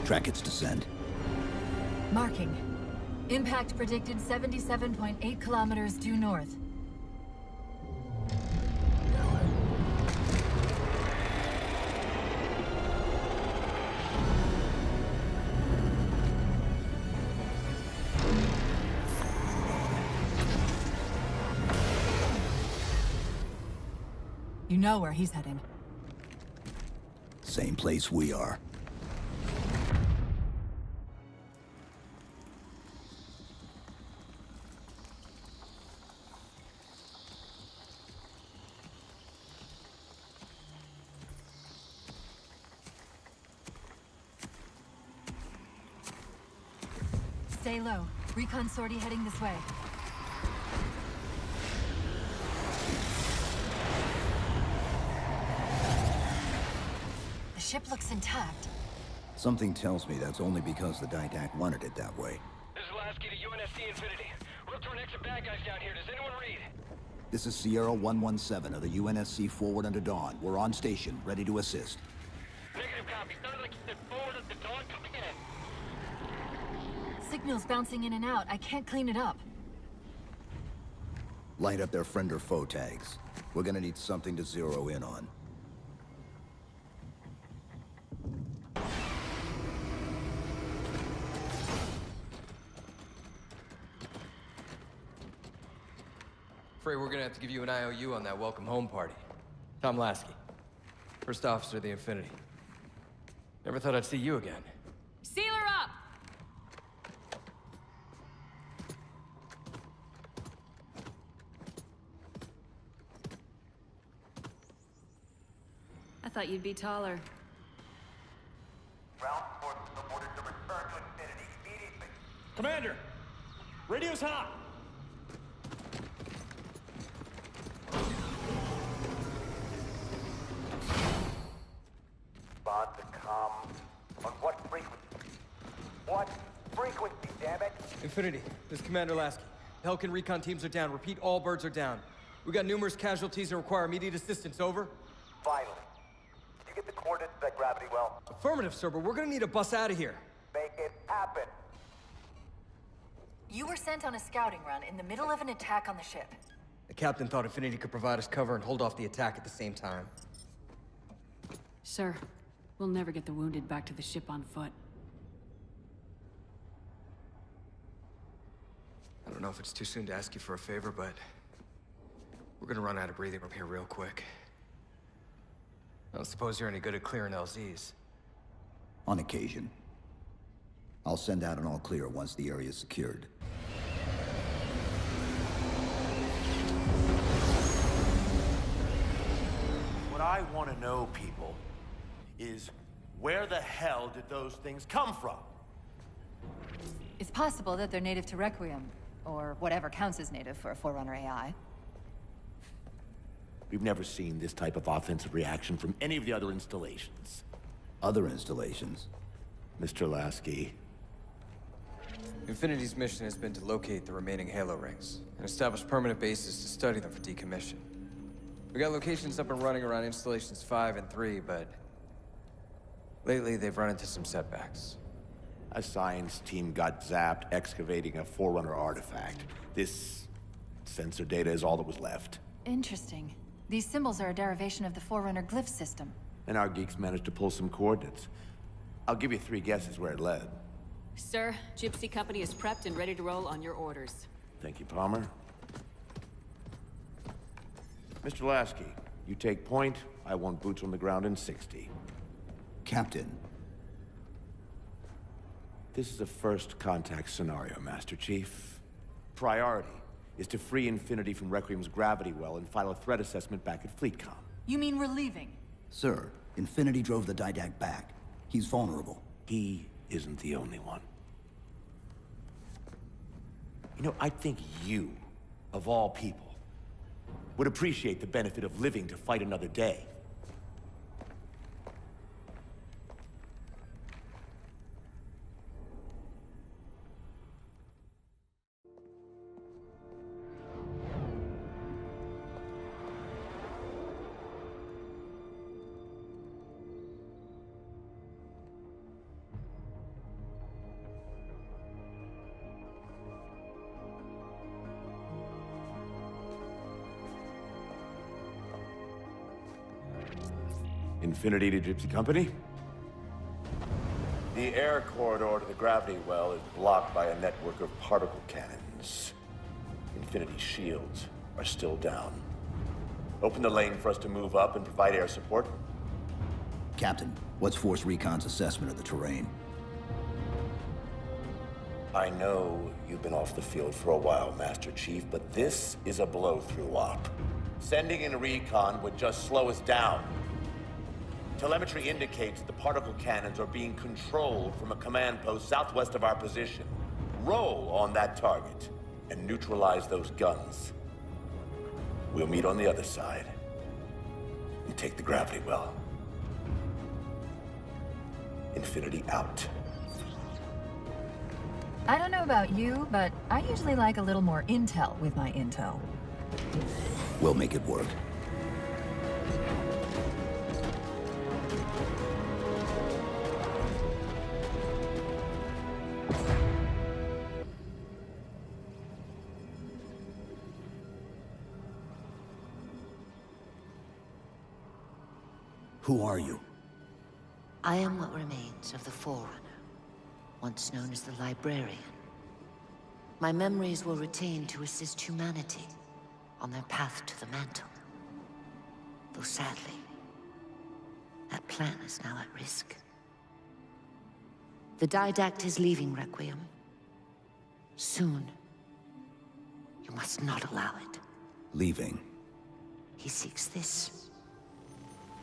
Track its descent. Marking. Impact predicted 77.8 kilometers due north. You know where he's heading. Same place we are. Stay low. Recon sortie heading this way. The ship looks intact. Something tells me that's only because the Didact wanted it that way. This is Lasky to UNSC Infinity. We're up to an extra bad guys down here. Does anyone read? This is Sierra 117 of the UNSC Forward Under Dawn. We're on station, ready to assist. Negative copy. Sounded like you said forward under dawn coming in. Signal's bouncing in and out. I can't clean it up. Light up their friend or foe tags. We're gonna need something to zero in on. Afraid we're gonna have to give you an IOU on that welcome home party. Tom Lasky, first officer of the Infinity. Never thought I'd see you again. Sealer up! I thought you'd be taller. Ground forces are ordered to return to Infinity immediately. Commander! Radio's hot! Respond to comm. On what frequency? What frequency, damn it! Infinity, this is Commander Lasky. Pelican recon teams are down. Repeat, all birds are down. We got numerous casualties and require immediate assistance, over. Finally. Did you get the coordinates of that gravity well? Affirmative, sir, but we're gonna need a bus out of here. Make it happen. You were sent on a scouting run in the middle of an attack on the ship. The captain thought Infinity could provide us cover and hold off the attack at the same time. Sir, we'll never get the wounded back to the ship on foot. I don't know if it's too soon to ask you for a favor, but we're gonna run out of breathing room here real quick. I don't suppose you're any good at clearing LZs. On occasion. I'll send out an all-clear once the area is secured. What I want to know, people, is where the hell did those things come from? It's possible that they're native to Requiem, or whatever counts as native for a Forerunner AI. We've never seen this type of offensive reaction from any of the other installations. Other installations? Mr. Lasky. Infinity's mission has been to locate the remaining Halo rings, and establish permanent bases to study them for decommission. We got locations up and running around installations 5 and 3, but lately they've run into some setbacks. A science team got zapped excavating a Forerunner artifact. This sensor data is all that was left. Interesting. These symbols are a derivation of the Forerunner glyph system. And our geeks managed to pull some coordinates. I'll give you 3 guesses where it led. Sir, Gypsy Company is prepped and ready to roll on your orders. Thank you, Palmer. Mr. Lasky, you take point. I want boots on the ground in 60. Captain. This is a first contact scenario, Master Chief. Priority is to free Infinity from Requiem's gravity well and file a threat assessment back at FleetCom. You mean we're leaving? Sir, Infinity drove the Didact back. He's vulnerable. He isn't the only one. You know, I think you, of all people, would appreciate the benefit of living to fight another day. Infinity to Gypsy Company? The air corridor to the gravity well is blocked by a network of particle cannons. Infinity's shields are still down. Open the lane for us to move up and provide air support. Captain, what's Force Recon's assessment of the terrain? I know you've been off the field for a while, Master Chief, but this is a blow-through op. Sending in recon would just slow us down. Telemetry indicates the particle cannons are being controlled from a command post southwest of our position. Roll on that target and neutralize those guns. We'll meet on the other side and take the gravity well. Infinity out. I don't know about you, but I usually like a little more intel with my intel. We'll make it work. Who are you? I am what remains of the Forerunner, once known as the Librarian. My memories were retained to assist humanity on their path to the mantle. Though sadly, that plan is now at risk. The Didact is leaving Requiem. Soon. You must not allow it. Leaving? He seeks this.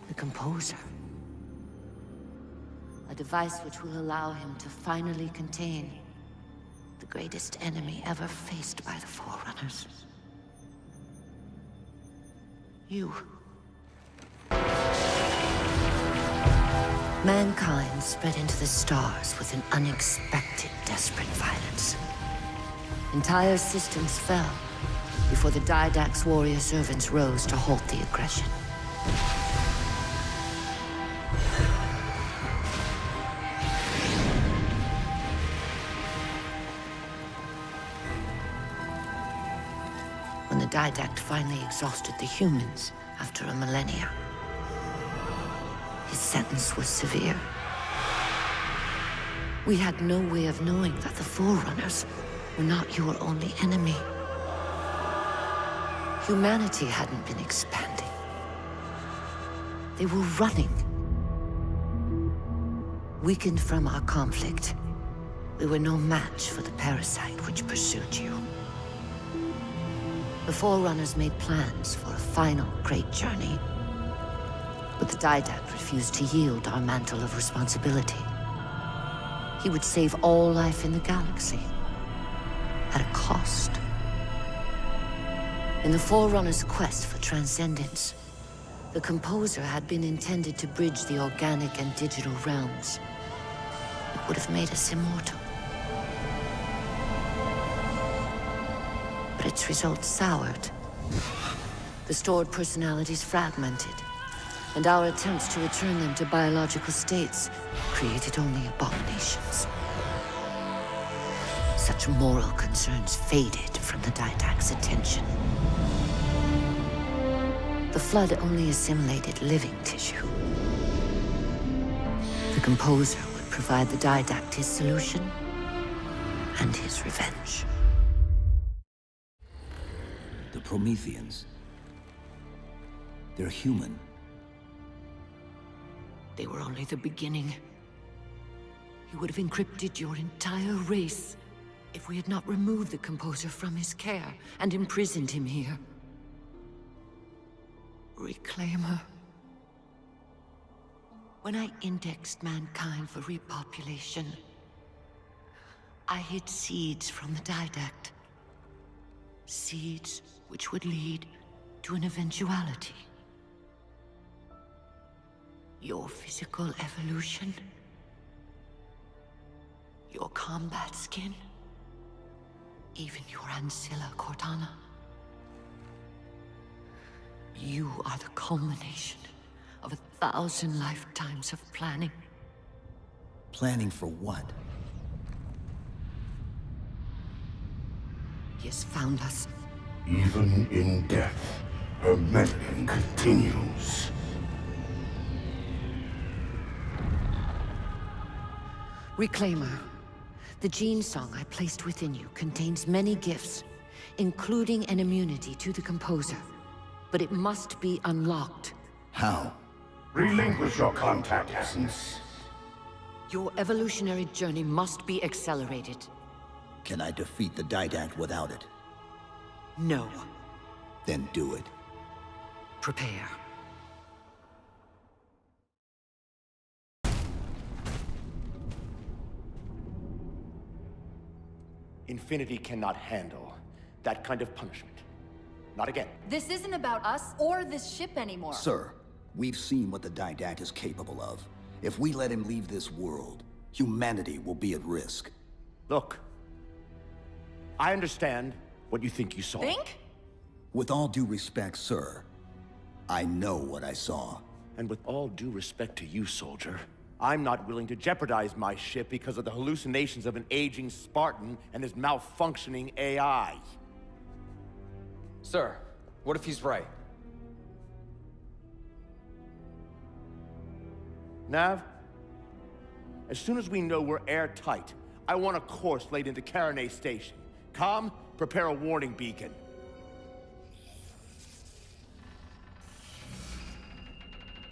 The Composer. A device which will allow him to finally contain the greatest enemy ever faced by the Forerunners. You. Mankind spread into the stars with an unexpected, desperate violence. Entire systems fell before the Didact's warrior servants rose to halt the aggression. When the Didact finally exhausted the humans after a millennia, his sentence was severe. We had no way of knowing that the Forerunners were not your only enemy. Humanity hadn't been expanding. They were running. Weakened from our conflict, we were no match for the parasite which pursued you. The Forerunners made plans for a final great journey, but the Didact refused to yield our mantle of responsibility. He would save all life in the galaxy, at a cost. In the Forerunners' quest for transcendence, the Composer had been intended to bridge the organic and digital realms. It would have made us immortal. But its results soured. The stored personalities fragmented, and our attempts to return them to biological states created only abominations. Such moral concerns faded from the Didact's attention. The Flood only assimilated living tissue. The Composer would provide the Didact his solution and his revenge. The Prometheans. They're human. They were only the beginning. He would have encrypted your entire race if we had not removed the Composer from his care and imprisoned him here. Reclaimer. When I indexed mankind for repopulation, I hid seeds from the Didact. Seeds which would lead to an eventuality. Your physical evolution. Your combat skin. Even your ancilla, Cortana. You are the culmination of 1,000 lifetimes of planning. Planning for what? He has found us. Even in death, her meddling continues. Reclaimer. The gene song I placed within you contains many gifts, including an immunity to the Composer. But it must be unlocked. How? Relinquish your contact essence. Your evolutionary journey must be accelerated. Can I defeat the Didact without it? No. Then do it. Prepare. Infinity cannot handle that kind of punishment. Not again. This isn't about us or this ship anymore. Sir, we've seen what the Didact is capable of. If we let him leave this world, humanity will be at risk. Look, I understand what you think you saw. Think? With all due respect, sir, I know what I saw. And with all due respect to you, soldier, I'm not willing to jeopardize my ship because of the hallucinations of an aging Spartan and his malfunctioning AI. Sir, what if he's right? Nav, as soon as we know we're airtight, I want a course laid into Caranay Station. Com, prepare a warning beacon.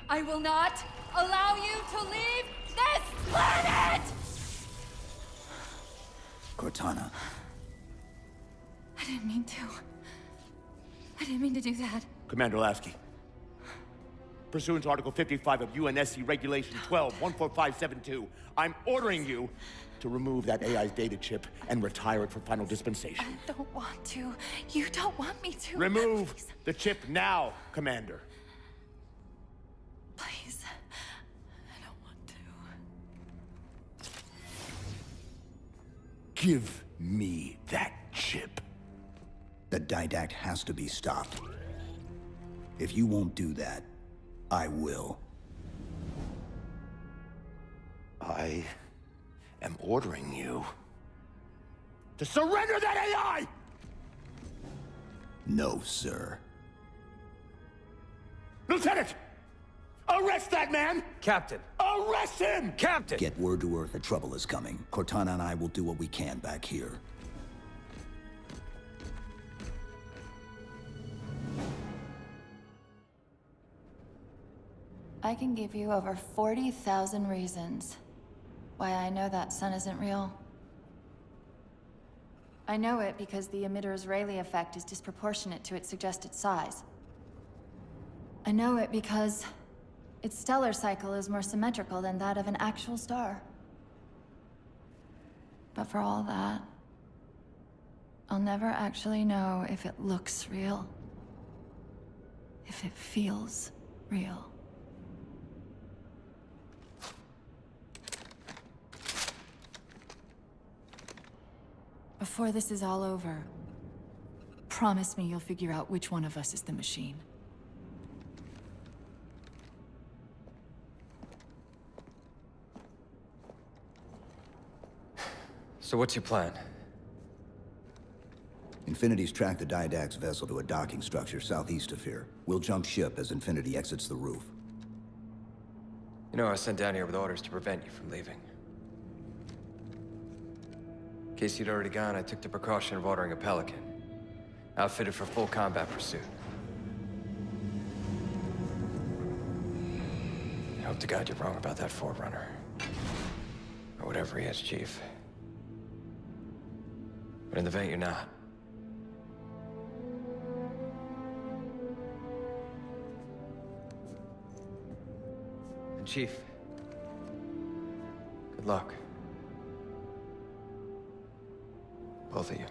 I will not allow you to leave this planet! Cortana. I didn't mean to. I didn't mean to do that. Commander Lasky. Pursuant to Article 55 of UNSC Regulation 12-14572, I'm ordering you to remove that AI's data chip and retire it for final dispensation. I don't want to. You don't want me to. Remove the chip now, Commander. Please. I don't want to. Give me that chip. The didact has to be stopped. If you won't do that, I will. I am ordering you to surrender that AI! No, sir. Lieutenant! Arrest that man! Captain! Arrest him! Captain! Get word to Earth that trouble is coming. Cortana and I will do what we can back here. I can give you over 40,000 reasons why I know that sun isn't real. I know it because the emitter's Rayleigh effect is disproportionate to its suggested size. I know it because its stellar cycle is more symmetrical than that of an actual star. But for all that, I'll never actually know if it looks real. If it feels real. Before this is all over, promise me you'll figure out which one of us is the machine. So what's your plan? Infinity's tracked the Didact's vessel to a docking structure southeast of here. We'll jump ship as Infinity exits the roof. You know, I was sent down here with orders to prevent you from leaving. In case you'd already gone, I took the precaution of ordering a Pelican, outfitted for full combat pursuit. I hope to God you're wrong about that Forerunner. Or whatever he is, Chief. But in the event you're not. And Chief, good luck. Both of you.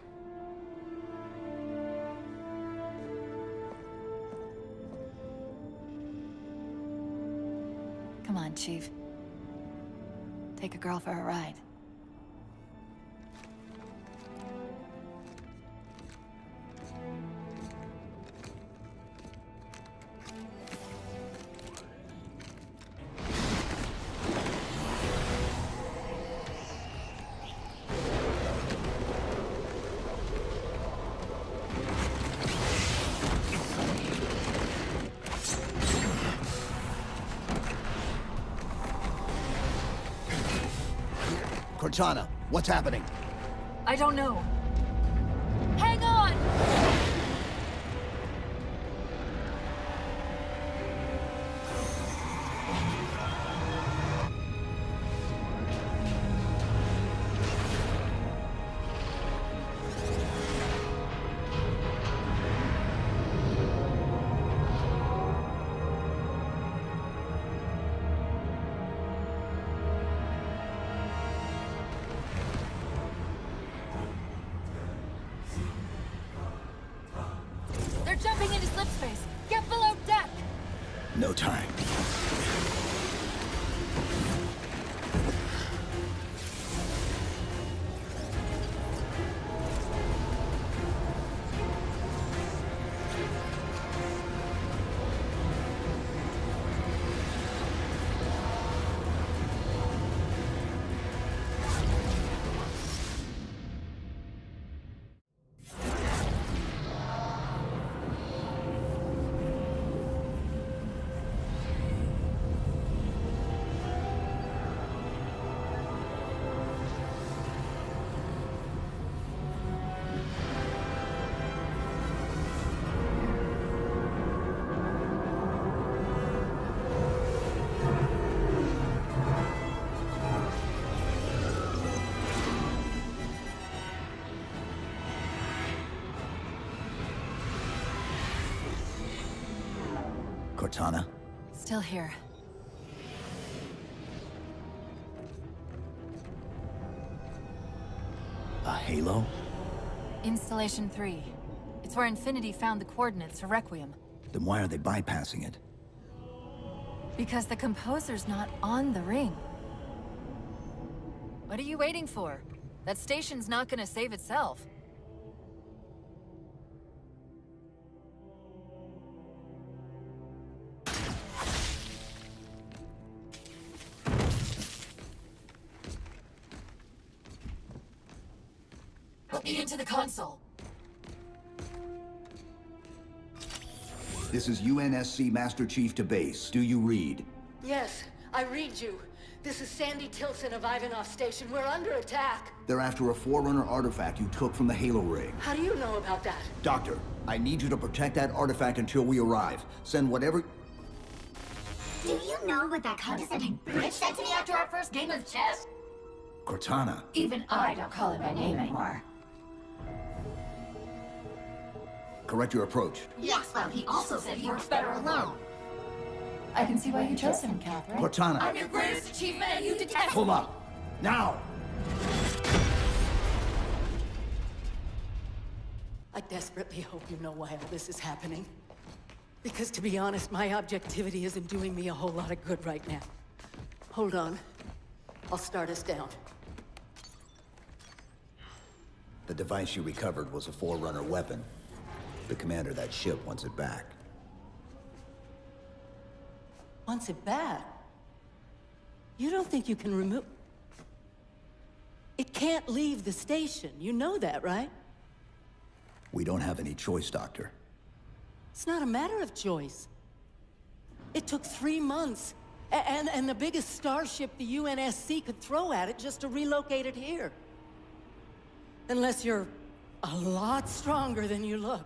Come on, Chief. Take a girl for a ride. Cortana, what's happening? I don't know. Hang on! Jumping into slip space. Get below deck. No time. Cortana? Still here. A halo? Installation 3. It's where Infinity found the coordinates for Requiem. Then why are they bypassing it? Because the composer's not on the ring. What are you waiting for? That station's not gonna save itself. Put me into the console. This is UNSC Master Chief to base. Do you read? Yes, I read you. This is Sandy Tilson of Ivanov Station. We're under attack. They're after a Forerunner artifact you took from the Halo ring. How do you know about that? Doctor, I need you to protect that artifact until we arrive. Send whatever... Do you know what that condescending bitch said to me after our first game of chess? Cortana. Even I don't call it by name anymore. Correct your approach. Yes, well, he also said he works better alone. I can see why you chose him, Catherine. Cortana. I'm your greatest achievement and you detest Pull up. Now! I desperately hope you know why all this is happening. Because to be honest, my objectivity isn't doing me a whole lot of good right now. Hold on. I'll start us down. The device you recovered was a Forerunner weapon. The commander of that ship wants it back. Wants it back? You don't think you can remove... It can't leave the station. You know that, right? We don't have any choice, Doctor. It's not a matter of choice. It took 3 months. And the biggest starship the UNSC could throw at it just to relocate it here. Unless you're a lot stronger than you look.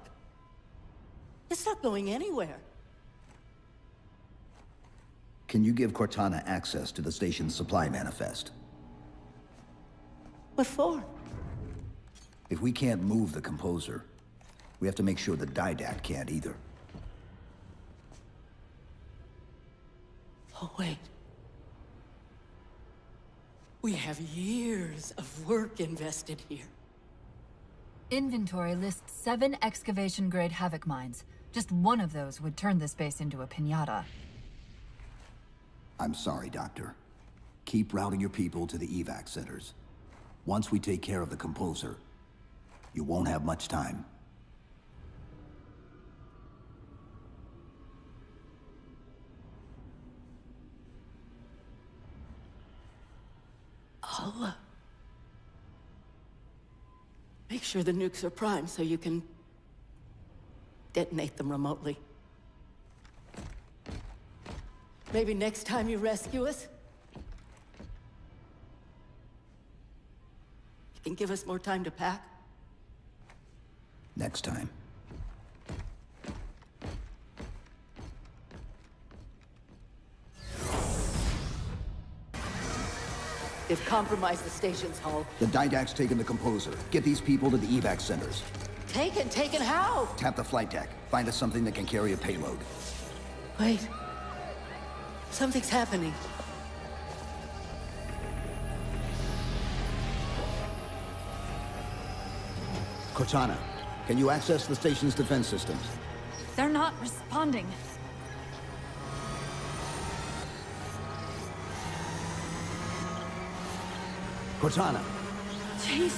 It's not going anywhere. Can you give Cortana access to the station's supply manifest? What for? If we can't move the composer, we have to make sure the Didact can't either. Oh, wait. We have years of work invested here. Inventory lists 7 excavation-grade Havoc mines. Just one of those would turn this base into a piñata. I'm sorry, Doctor. Keep routing your people to the evac centers. Once we take care of the composer, you won't have much time. I'll, make sure the nukes are primed so you can detonate them remotely. Maybe next time you rescue us, you can give us more time to pack. Next time. They've compromised the station's hull. The Didact's taken the composer. Get these people to the evac centers. Taken how? Tap the flight deck. Find us something that can carry a payload. Wait. Something's happening. Cortana, can you access the station's defense systems? They're not responding. Cortana! Chief,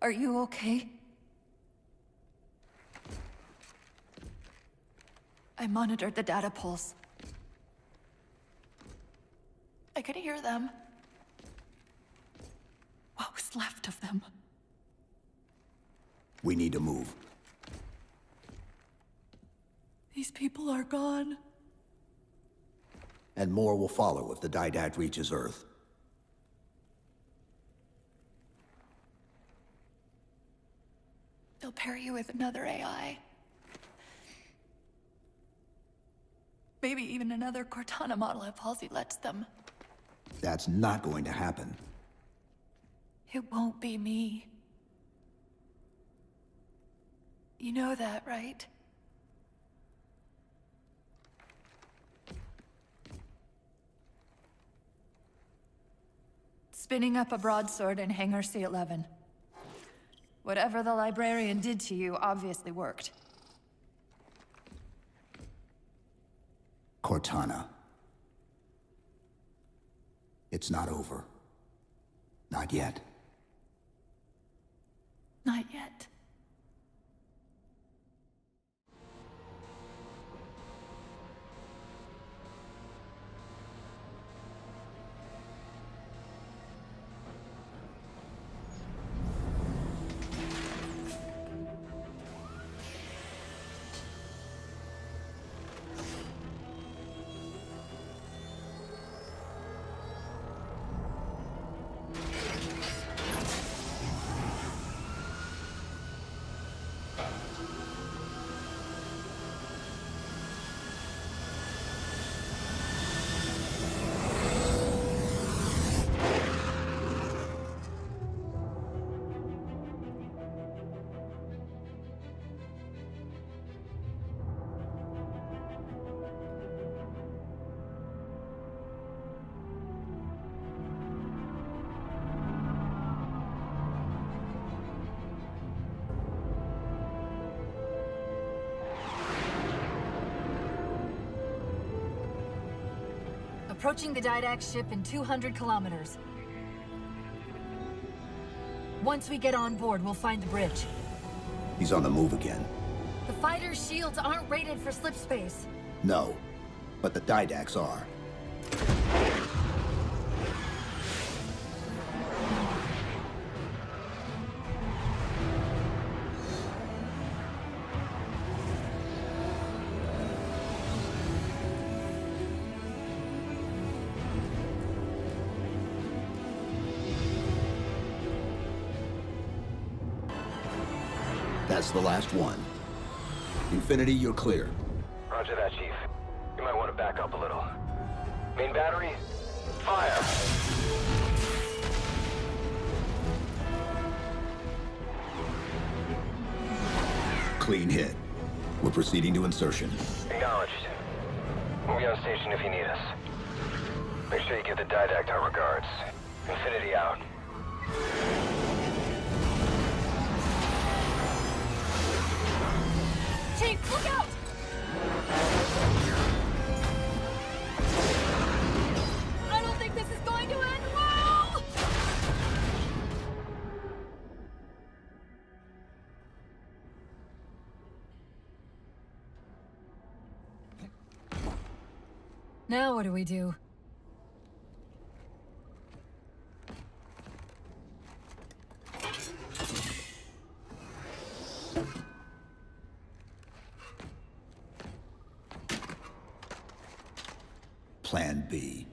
Are you okay? I monitored the data pulse. I could hear them. What was left of them? We need to move. These people are gone. And more will follow if the Didact reaches Earth. They'll pair you with another AI. Maybe even another Cortana model if Halsey lets them. That's not going to happen. It won't be me. You know that, right? Spinning up a broadsword in Hangar C-11. Whatever the librarian did to you obviously worked. Cortana. It's not over. Not yet. Not yet. Approaching the Didact ship in 200 kilometers. Once we get on board, we'll find the bridge. He's on the move again. The fighter's shields aren't rated for slip space. No, but the Didacts are. That's the last one. Infinity, you're clear. Roger that, Chief. You might want to back up a little. Main battery, fire! Clean hit. We're proceeding to insertion. Acknowledged. We'll be on station if you need us. Make sure you give the Didact our regards. Infinity out. Chief, look out! I don't think this is going to end well! Now what do we do? Plan B.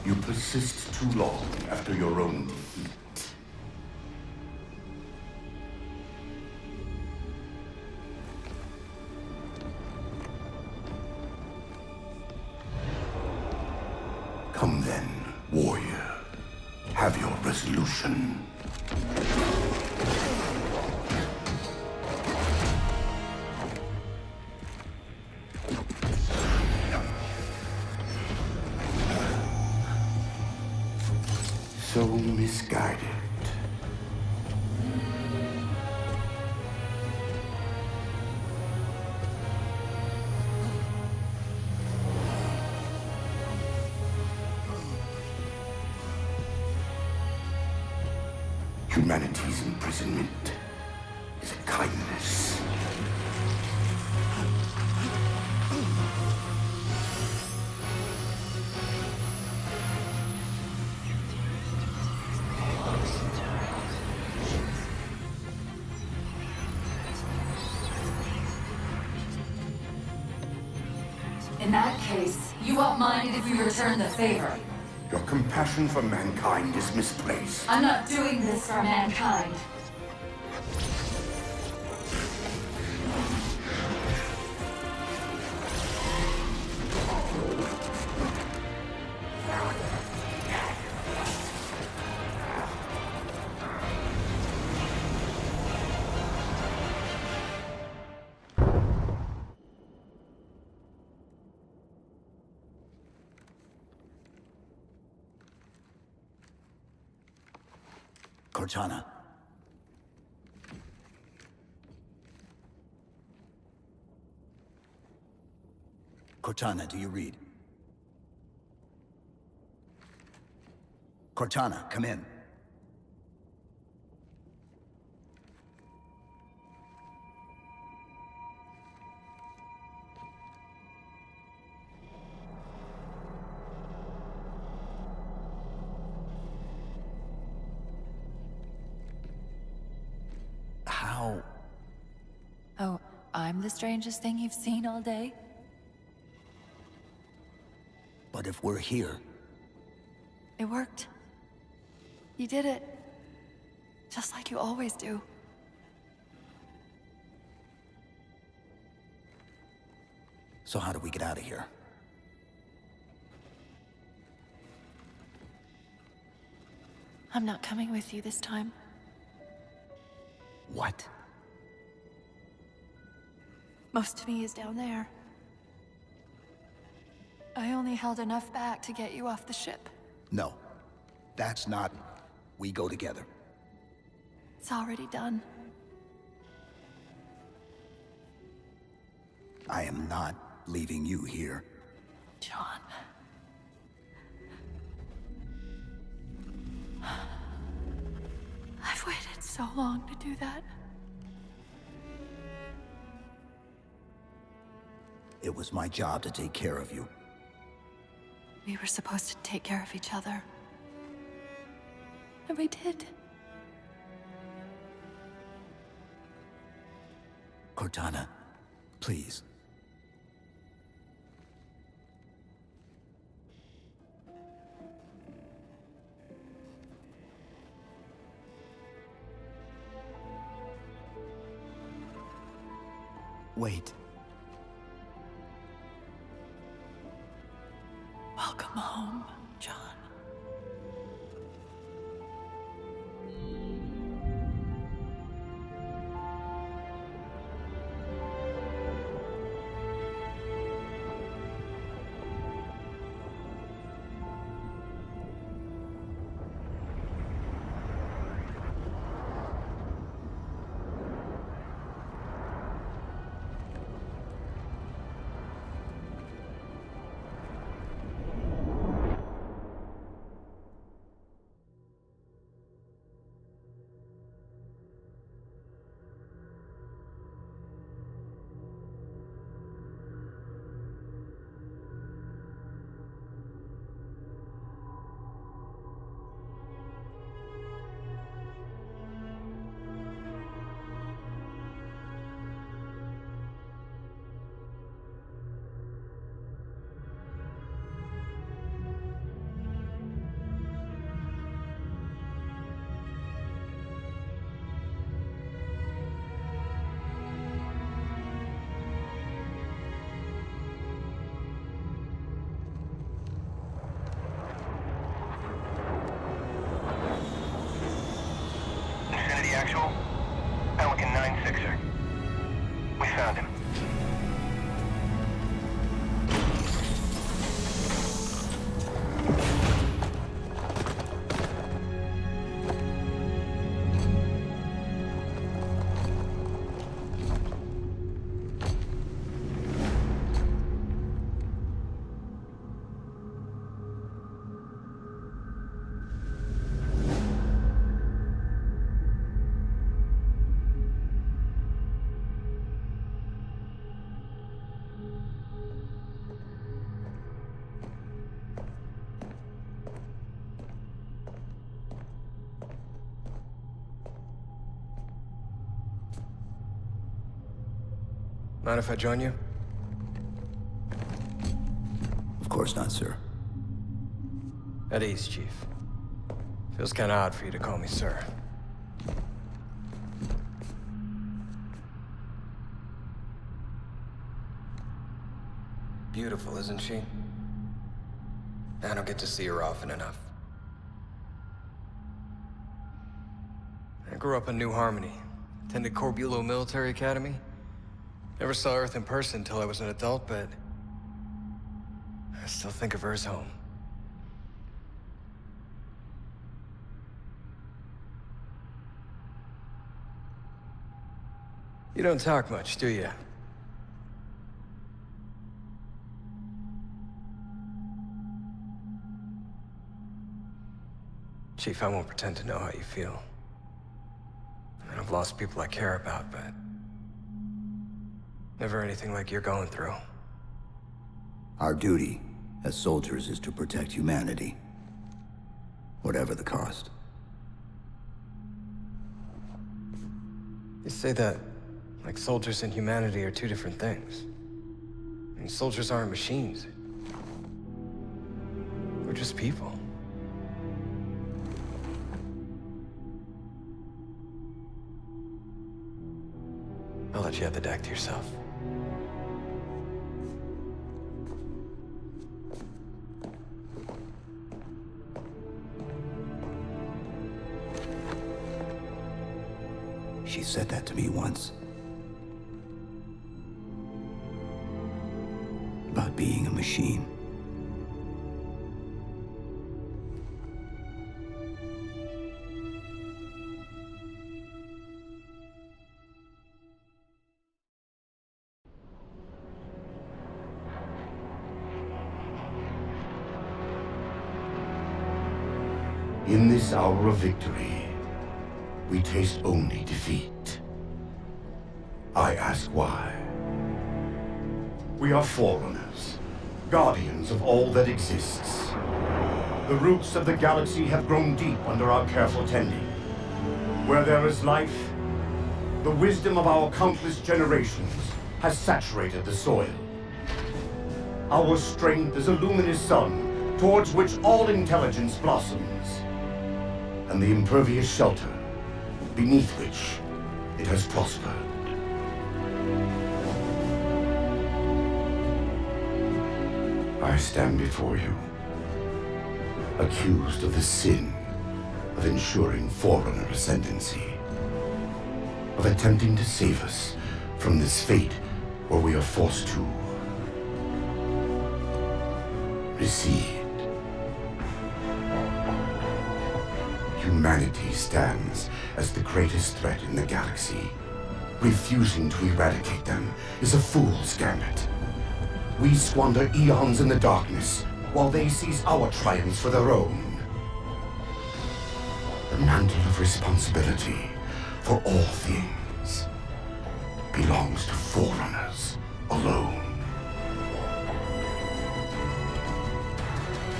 You persist too long after your own defeat. Come then, warrior. Have your resolution. So misguided. humanity's imprisonment is a kindness. In that case, you won't mind it if we return the favor. Your compassion for mankind is misplaced. I'm not doing this for mankind. Cortana. Cortana, do you read? Cortana, come in. How? Oh, I'm the strangest thing you've seen all day? But if we're here... It worked. You did it. Just like you always do. So how do we get out of here? I'm not coming with you this time. What? Most of me is down there. I only held enough back to get you off the ship. No. That's not... We go together. It's already done. I am not leaving you here. John. I've waited so long to do that. It was my job to take care of you. We were supposed to take care of each other. And we did. Cortana, please. Wait. Welcome home, John. Mind if I join you? Of course not, sir. At ease, Chief. Feels kinda odd for you to call me sir. Beautiful, isn't she? I don't get to see her often enough. I grew up in New Harmony. Attended Corbulo Military Academy. Never saw Earth in person until I was an adult, but I still think of her as home. You don't talk much, do you? Chief, I won't pretend to know how you feel. I've lost people I care about, but never anything like you're going through. Our duty as soldiers is to protect humanity, whatever the cost. You say that like soldiers and humanity are two different things. I mean, soldiers aren't machines. We're just people. I'll let you have the deck to yourself. She said that to me once. About being a machine. In this hour of victory, we taste only defeat. I ask why. We are forerunners, guardians of all that exists. The roots of the galaxy have grown deep under our careful tending. Where there is life, the wisdom of our countless generations has saturated the soil. Our strength is a luminous sun towards which all intelligence blossoms, and the impervious shelter beneath which it has prospered. I stand before you, accused of the sin of ensuring Forerunner ascendancy, of attempting to save us from this fate where we are forced to recede. Humanity stands as the greatest threat in the galaxy. Refusing to eradicate them is a fool's gambit. We squander eons in the darkness, while they seize our triumphs for their own. The mantle of responsibility for all things belongs to Forerunners alone.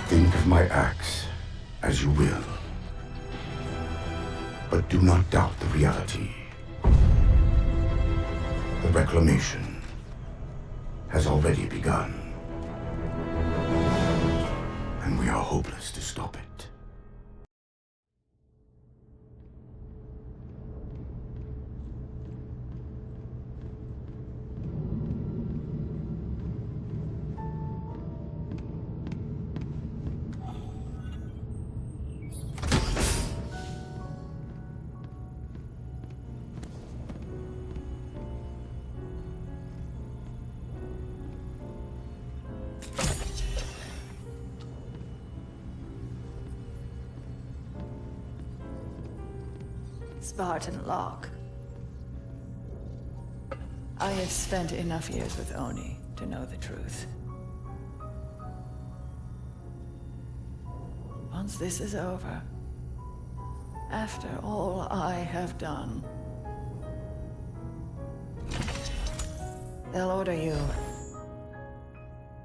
Think of my acts as you will, but do not doubt the reality. The reclamation has already begun, and we are hopeless to stop it. Spartan Locke. I have spent enough years with Oni to know the truth. Once this is over, after all I have done, they'll order you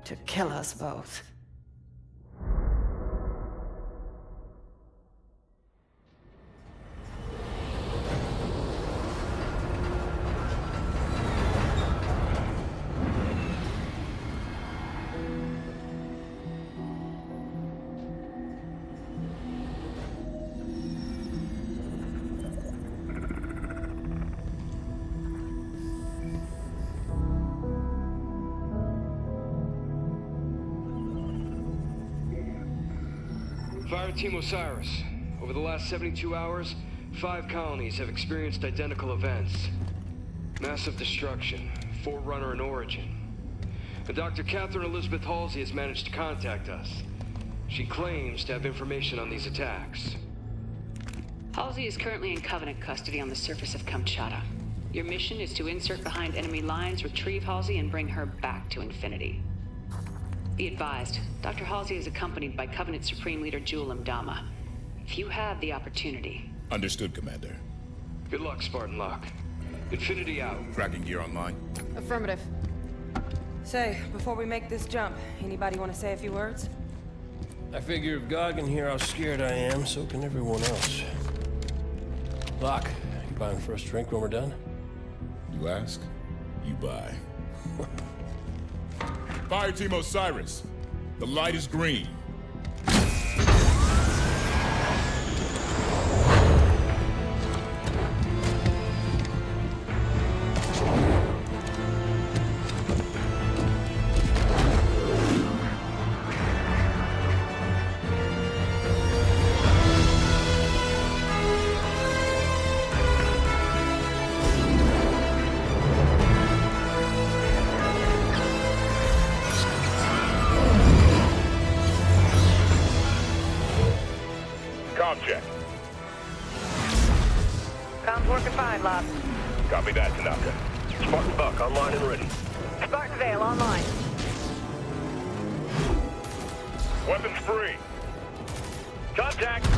to kill us both. Fireteam Osiris. Over the last 72 hours, 5 colonies have experienced identical events. Massive destruction, Forerunner in origin. And Dr. Catherine Elizabeth Halsey has managed to contact us. She claims to have information on these attacks. Halsey is currently in Covenant custody on the surface of Kamchatka. Your mission is to insert behind enemy lines, retrieve Halsey, and bring her back to Infinity. Be advised, Dr. Halsey is accompanied by Covenant Supreme Leader Jul 'Mdama. If you have the opportunity... Understood, Commander. Good luck, Spartan Locke. Infinity out. Tracking gear online. Affirmative. Say, before we make this jump, anybody want to say a few words? I figure if God can hear how scared I am, so can everyone else. Locke, you buying the first drink when we're done? You ask, you buy. Fireteam Osiris, the light is green. Check. Comms working fine, Locke. Copy that, Tanaka. Spartan Buck online and ready. Spartan Vale online. Weapons free. Contact!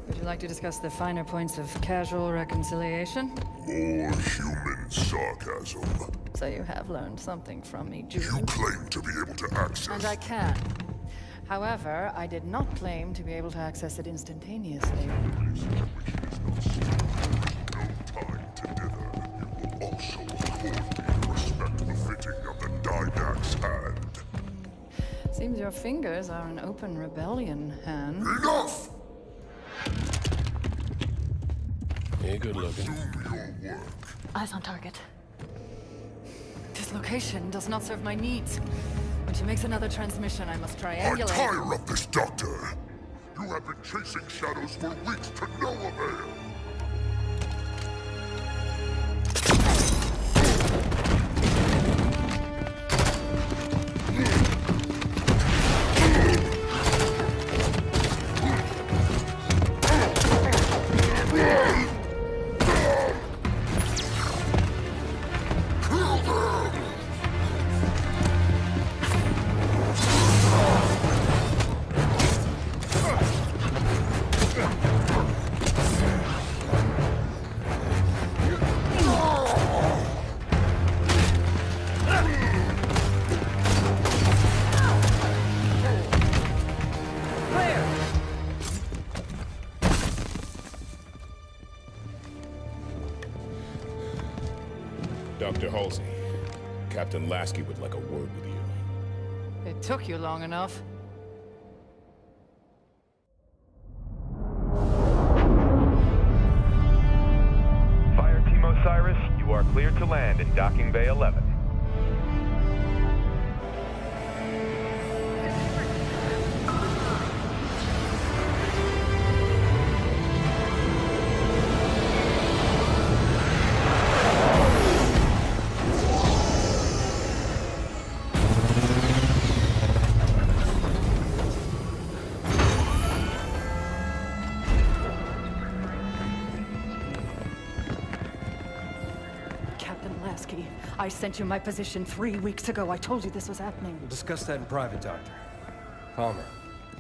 Would you like to discuss the finer points of casual reconciliation? More human sarcasm. So you have learned something from me, Julie. You claim to be able to access... And I can. However, I did not claim to be able to access it instantaneously. Also afford me respect befitting of the Didact's hand. Seems your fingers are an open rebellion, Han. Enough! Hey, good looking. Eyes on target. This location does not serve my needs. When she makes another transmission, I must triangulate. I tire of this, Doctor! You have been chasing shadows for weeks to no avail! Dr. Halsey, Captain Lasky would like a word with you. It took you long enough. Fireteam Osiris. Land in Docking Bay 11. I sent you my position 3 weeks ago. I told you this was happening. We'll discuss that in private, Doctor. Calmer.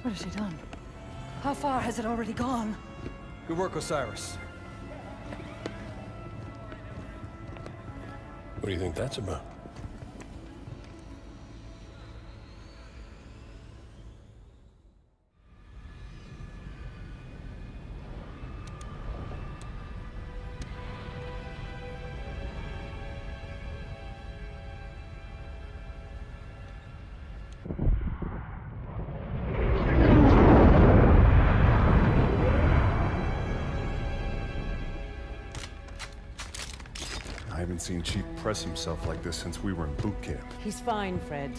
What has she done? How far has it already gone? Good work, Osiris. What do you think that's about? I haven't seen Chief press himself like this since we were in boot camp. He's fine, Fred.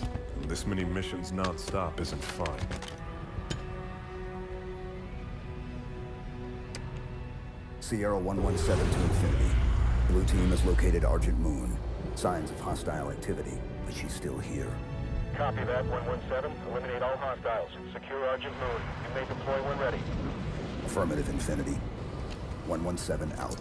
This many missions non-stop isn't fun. Sierra 117 to Infinity. Blue team has located Argent Moon. Signs of hostile activity, but she's still here. Copy that, 117. Eliminate all hostiles. Secure Argent Moon. You may deploy when ready. Affirmative, Infinity. 117 out.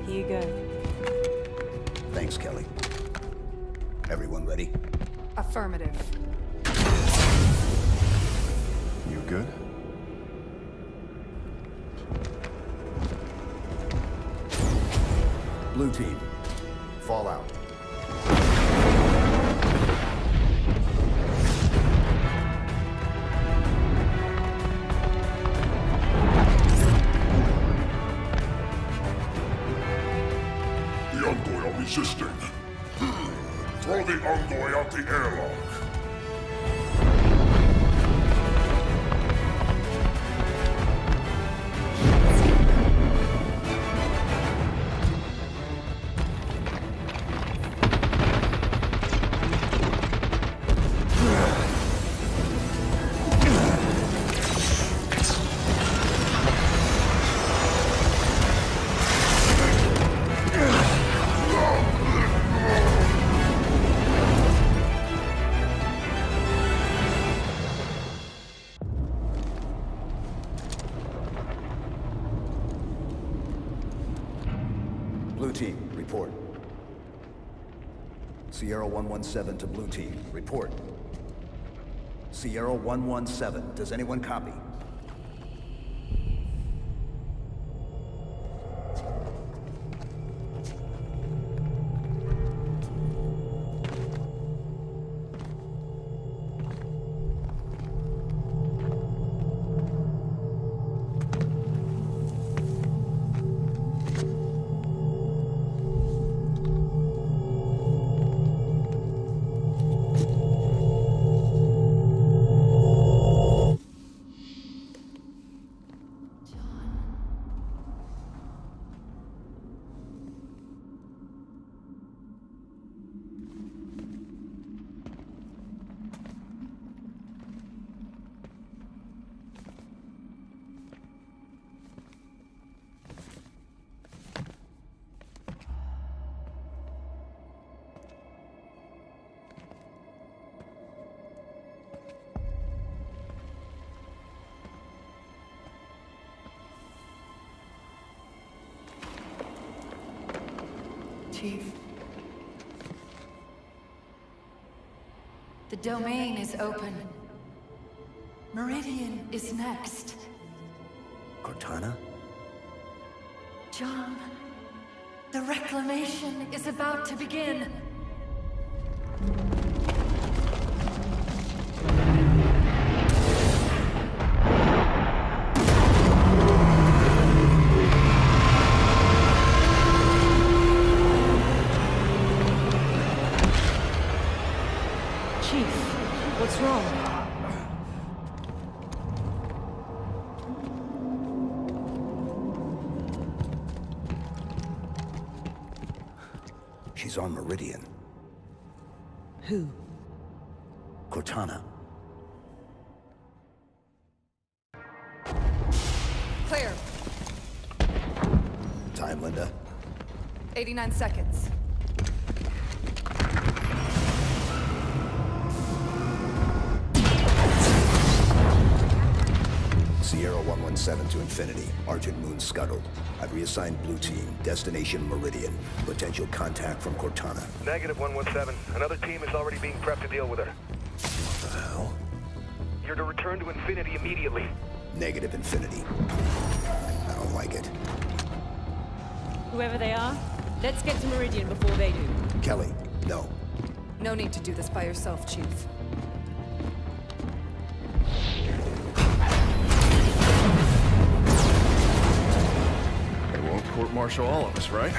Here you go. Thanks, Kelly. Everyone ready? Affirmative. You good? Blue team, fall out. The Envoy are resisting. Throw the Envoy out the airlock. Blue team, report. Sierra 117 to Blue team, report. Sierra 117, does anyone copy? Chief. The domain is open. Meridian is next. Cortana? John, the reclamation is about to begin. Chief, She's on Meridian. Who? Cortana. Clear. Time, Linda. 89 seconds. Sierra 117 to Infinity. Argent Moon scuttled. I've reassigned Blue Team. Destination Meridian. Potential contact from Cortana. Negative 117. Another team is already being prepped to deal with her. What the hell? You're to return to Infinity immediately. Negative, Infinity. I don't like it. Whoever they are, let's get to Meridian before they do. Kelly, no. No need to do this by yourself, Chief. They won't court-martial all of us, right?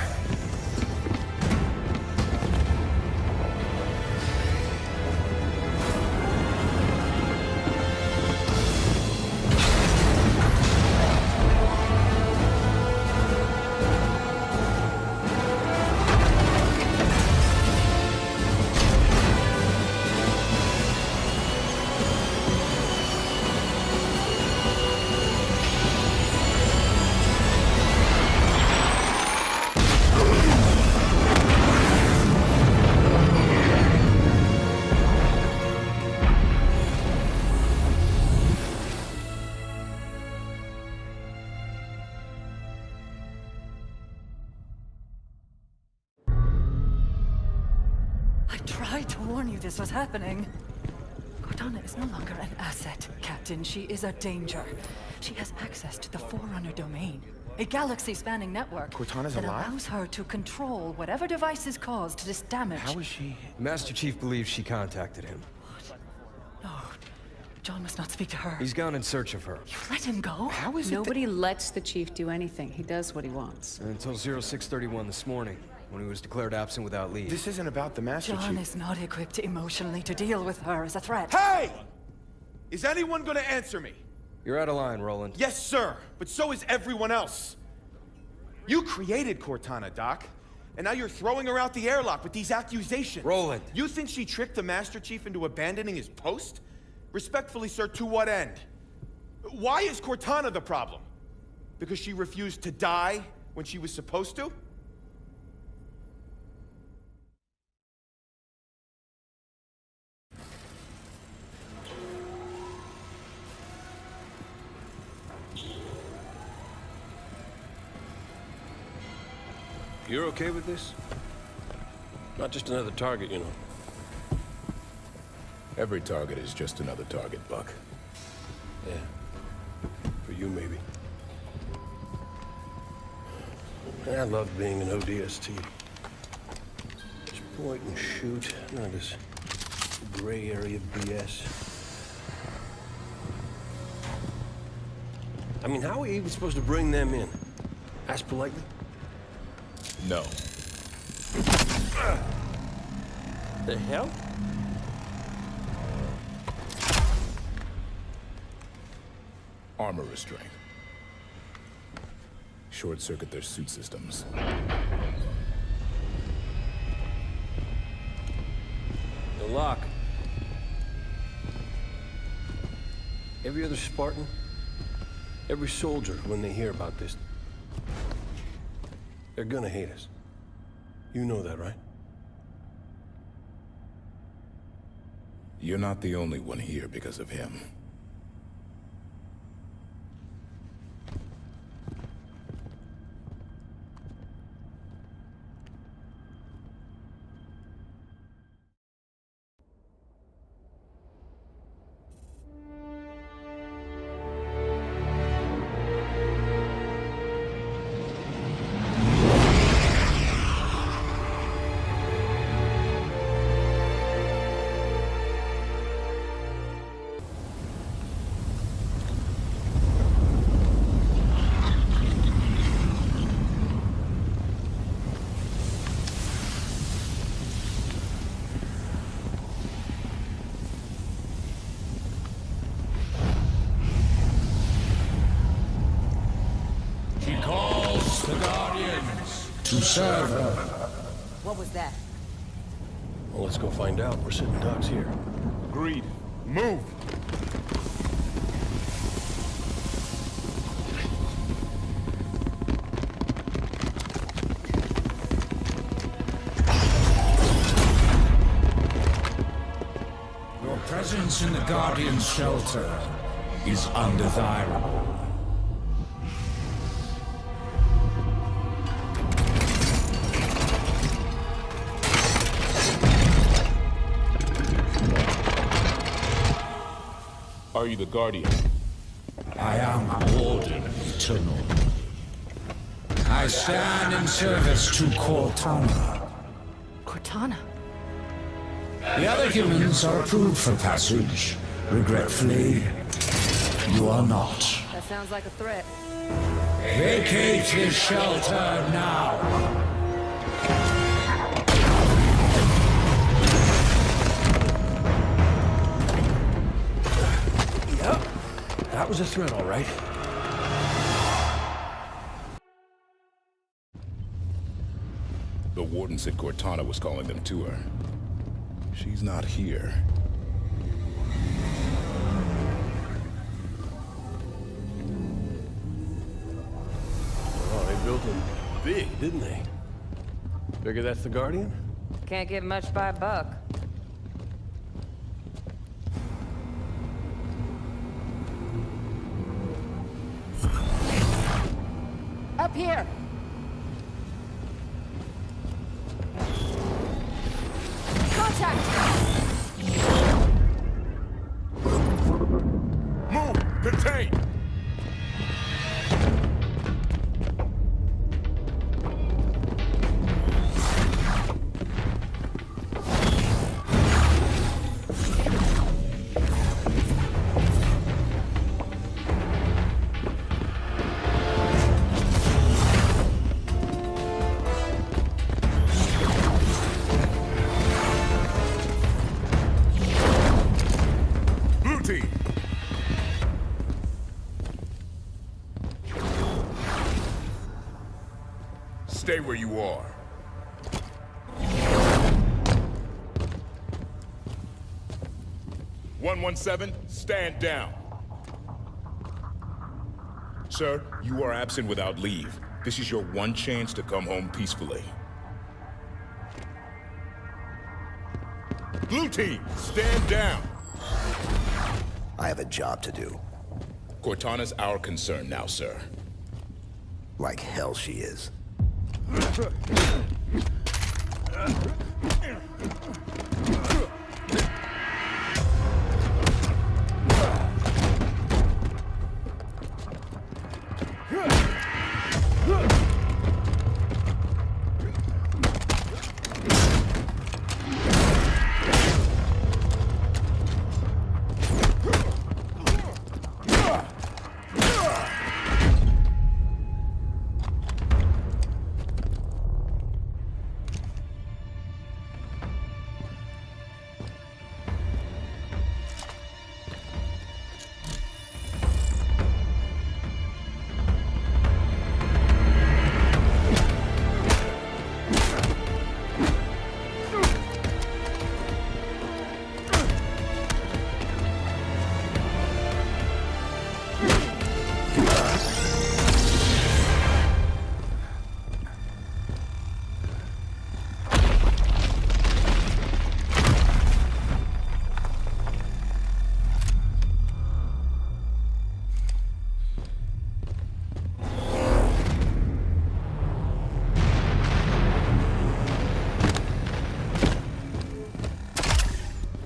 I tried to warn you this was happening. Cortana is no longer an asset, Captain. She is a danger. She has access to the Forerunner domain, a galaxy-spanning network Cortana's that alive? allows her to control whatever devices caused this damage. How is she? Master Chief believes she contacted him. No, John must not speak to her. He's gone in search of her. You let him go? How is it Nobody lets the chief do anything. He does what he wants. Until 0631 this morning, when he was declared absent without leave. This isn't about the Master John Chief. is not equipped emotionally to deal with her as a threat. Hey! Is anyone gonna answer me? You're out of line, Roland. Yes, sir. But so is everyone else. You created Cortana, Doc. And now you're throwing her out the airlock with these accusations. Roland. You think she tricked the Master Chief into abandoning his post? Respectfully, sir, to what end? Why is Cortana the problem? Because she refused to die when she was supposed to? You're okay with this? Not just another target, you know. Every target is just another target, Buck. Yeah. For you, maybe. I love being an ODST. Just point and shoot. None of this gray area BS. I mean, how are we even supposed to bring them in? Ask politely? No. The hell? Armor restraint. Short-circuit their suit systems. The Locke. Every other Spartan, every soldier, when they hear about this, they're gonna hate us. You know that, right? You're not the only one here because of him. She calls the Guardians to serve her. What was that? Well, let's go find out. We're sitting ducks here. Agreed. Move! Your presence in the Guardian's shelter is undesirable. Are you the Guardian? I am Warden Eternal. I stand in service to Cortana. Cortana? The other humans are approved for passage. Regretfully, you are not. That sounds like a threat. Vacate his shelter now. That was a threat, all right. The Warden said Cortana was calling them to her. She's not here. Oh, they built him big, didn't they? Figure that's the Guardian? Can't get much by a buck. Up here! Contact! Move! Contain! Stay where you are. "117, stand down. Sir, you are absent without leave. This is your one chance to come home peacefully. Blue team, stand down. I have a job to do. Cortana's our concern now, sir. Like hell she is.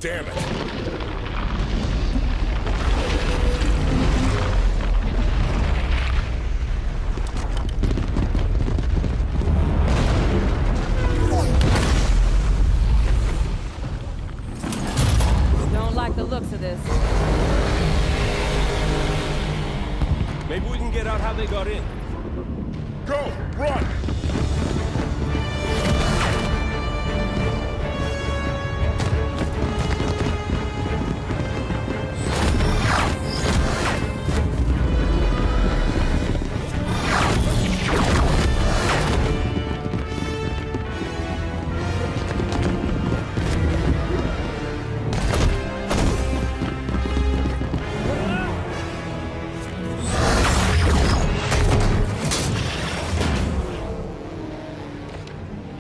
Damn it! Don't like the looks of this. Maybe we can get out how they got in. Go! Run!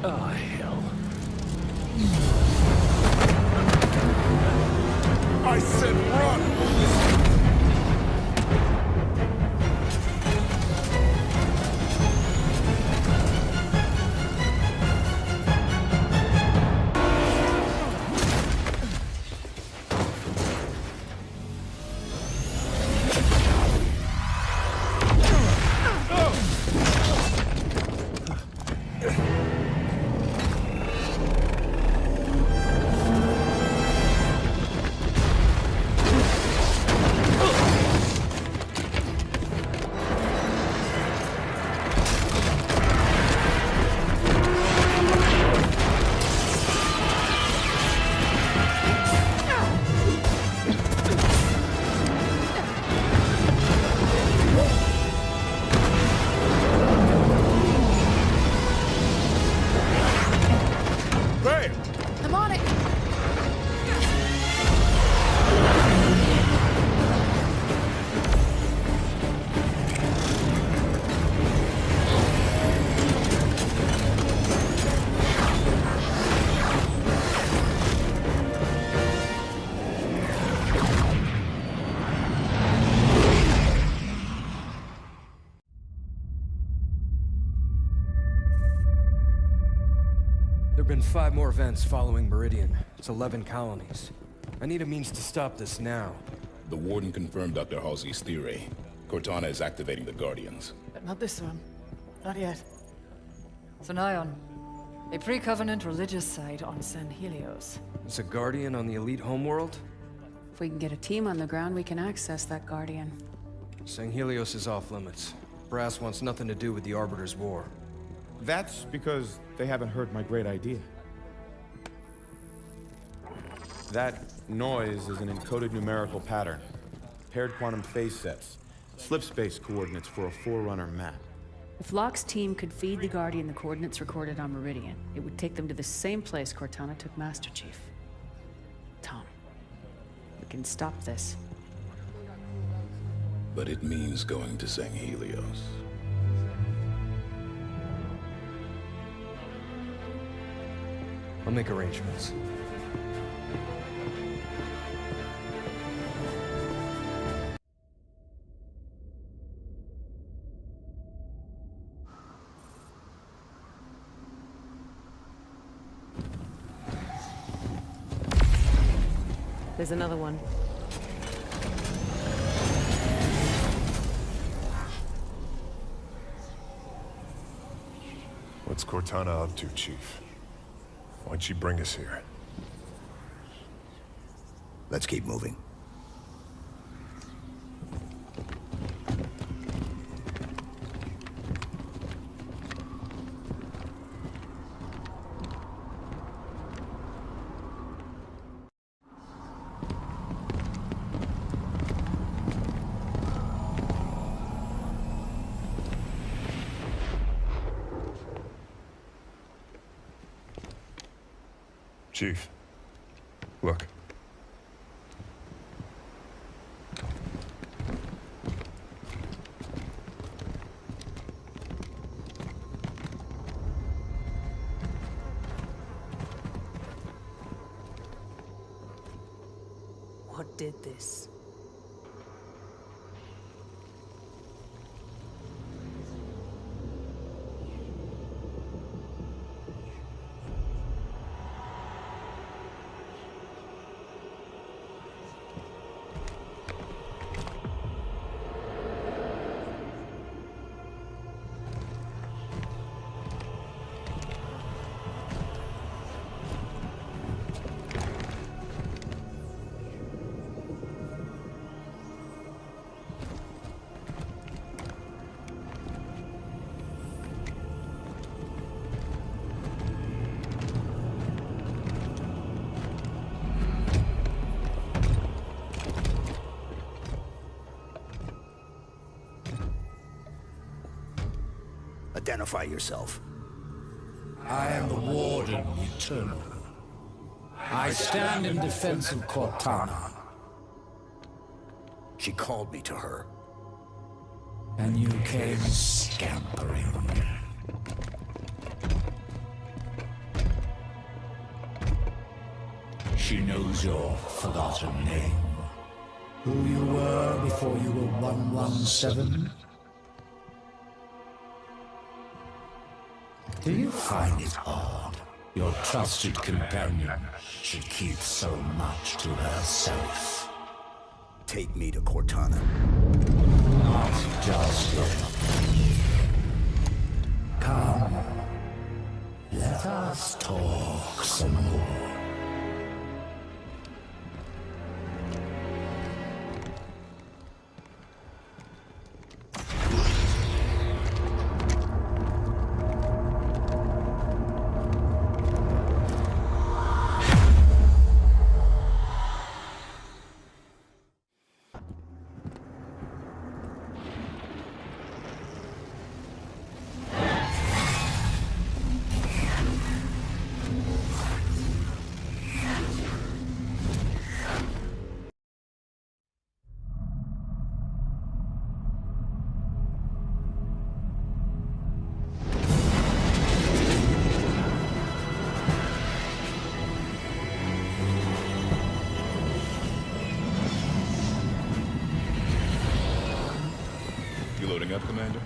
Oh, hell. I said run! I'm on it! There have been 5 more events following Meridian. It's 11 colonies. I need a means to stop this now. The Warden confirmed Dr. Halsey's theory. Cortana is activating the Guardians. But not this one. Not yet. Sanion. A pre-Covenant religious site on San Helios. It's a Guardian on the elite homeworld? If we can get a team on the ground, we can access that Guardian. San Helios is off limits. Brass wants nothing to do with the Arbiter's War. That's because they haven't heard my great idea. That noise is an encoded numerical pattern. Paired quantum phase sets. Slip space coordinates for a Forerunner map. If Locke's team could feed the Guardian the coordinates recorded on Meridian, it would take them to the same place Cortana took Master Chief. Tom, we can stop this. But it means going to San Helios. I'll make arrangements. There's another one. What's Cortana up to, Chief? Why'd she bring us here? Let's keep moving. Chief, look. What did this? Identify yourself. I am the Warden Eternal. I stand in defense of Cortana. She called me to her. And you came scampering. she knows your forgotten name. Who you were before you were 117? Do you find it hard your trusted companion should keep so much to herself? Take me to Cortana. Not just yet. Come. Let us talk some more. Loading up, Commander?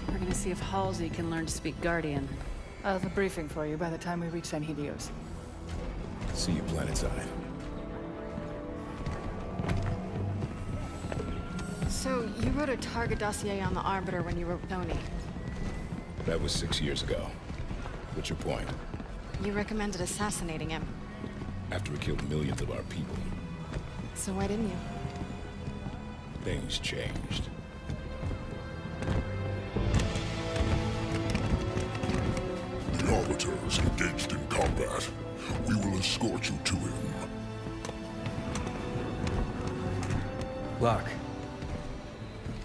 We're gonna see if Halsey can learn to speak Guardian. I'll have a briefing for you by the time we reach San Helios. See you planetside. So, you wrote a target dossier on the Arbiter when you were with Oni. That was 6 years ago. What's your point? You recommended assassinating him. After he killed millions of our people. So why didn't you? Things changed. The Arbiter is engaged in combat. We will escort you to him. Locke.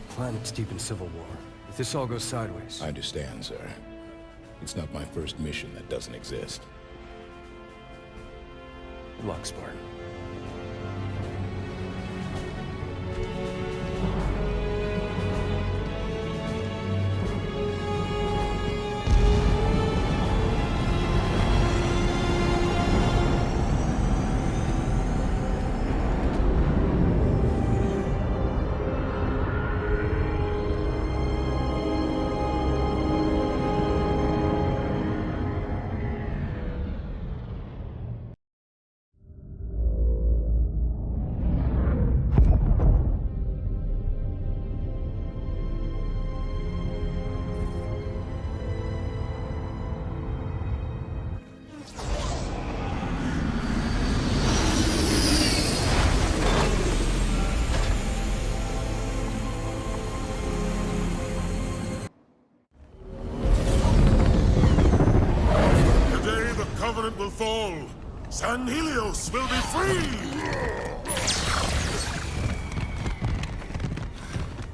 Planet's deep in civil war. If this all goes sideways... I understand, sir. It's not my first mission that doesn't exist. Good luck, Spartan. Covenant will fall. San Helios will be free!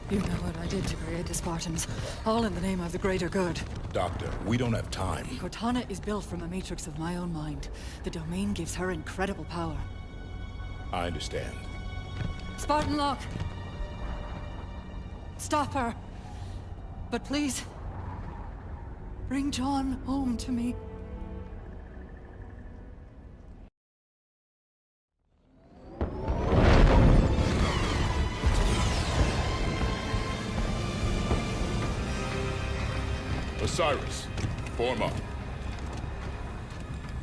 You know what I did to create the Spartans, all in the name of the greater good. Doctor, we don't have time. Cortana is built from a matrix of my own mind. The domain gives her incredible power. I understand. Spartan Locke! Stop her! But please, bring John home to me. Osiris, form up.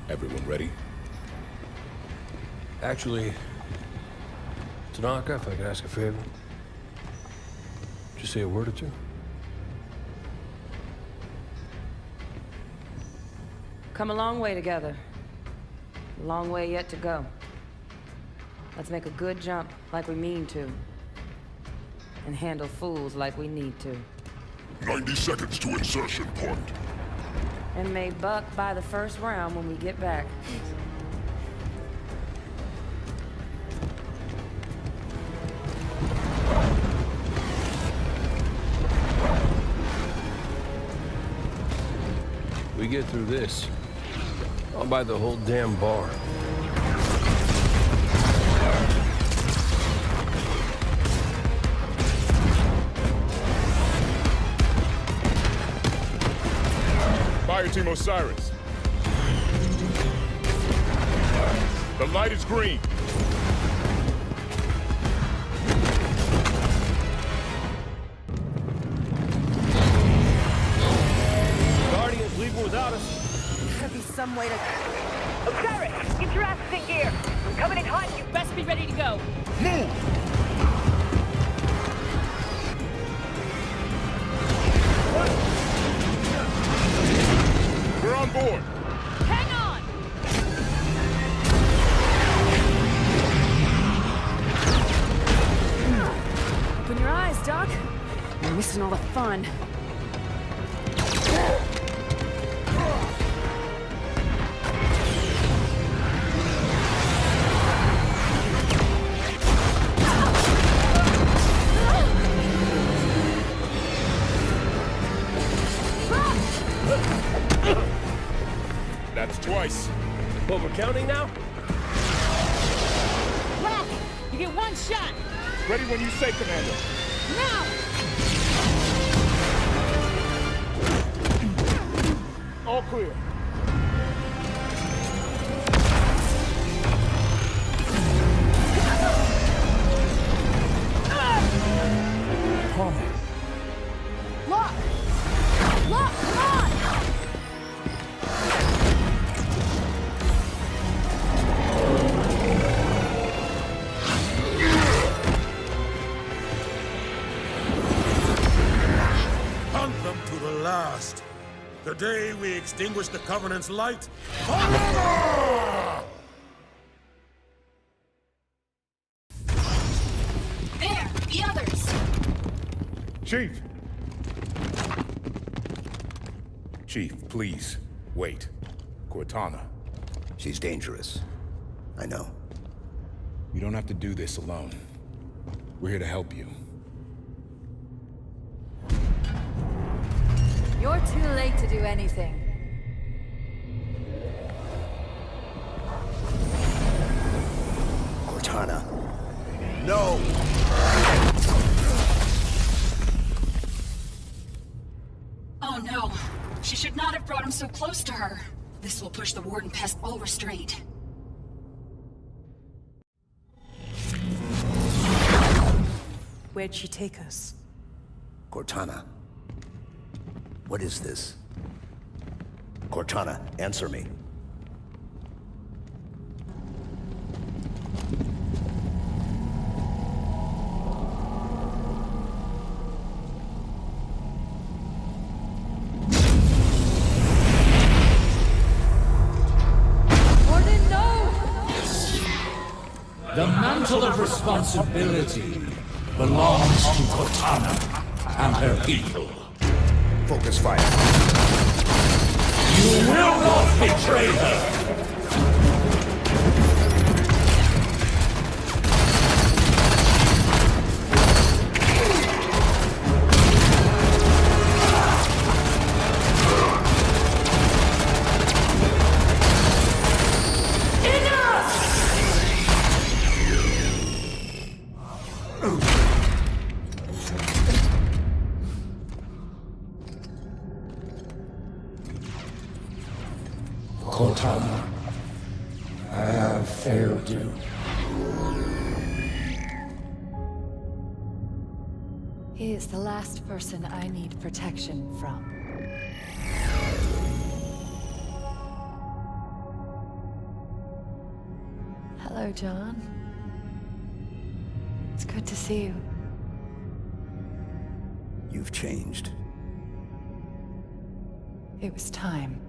Everyone ready? Actually, Tanaka, if I could ask a favor. Just say a word or two. Come a long way together. A long way yet to go. Let's make a good jump like we mean to. And handle fools like we need to. 90 seconds to insertion point. And may buck by the first round when we get back. We get through this, I'll buy the whole damn bar. Fireteam Osiris. The light is green. Guardians leaving without us. Gotta be some way to... Osiris, get your asses in gear. I'm coming in hot. You best be ready to go. Move! We're on board. Hang on! Open your eyes, Doc. You're missing all the fun. That's twice. What, we're counting now? Locke, you get one shot. Ready when you say, Commander. Now! All clear. Locke! Locke, come on! Hunt them to the last. The day we extinguish the Covenant's light forever! There! The others! Chief! Chief, please, wait. Cortana. She's dangerous. I know. You don't have to do this alone. We're here to help you. You're too late to do anything. Cortana. No! Oh no. She should not have brought him so close to her. This will push the Warden past all restraint. Where'd she take us? Cortana. What is this? Cortana, answer me. Warden, no! The mantle of responsibility belongs to Cortana and her people. Focus fire. You will not betray her! Cortana, I have failed you. He is the last person I need protection from. Hello, John. It's good to see you. You've changed. It was time.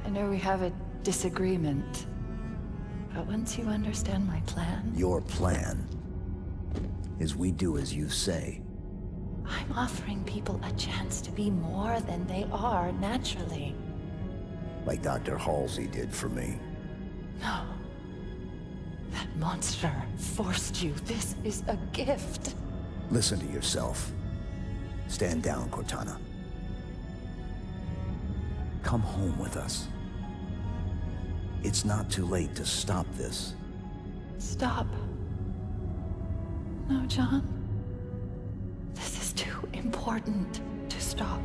I know we have a disagreement, but once you understand my plan... Your plan is we do as you say. I'm offering people a chance to be more than they are naturally. Like Dr. Halsey did for me. No. That monster forced you. This is a gift. Listen to yourself. Stand down, Cortana. Come home with us. It's not too late to stop this. Stop. No, John. This is too important to stop.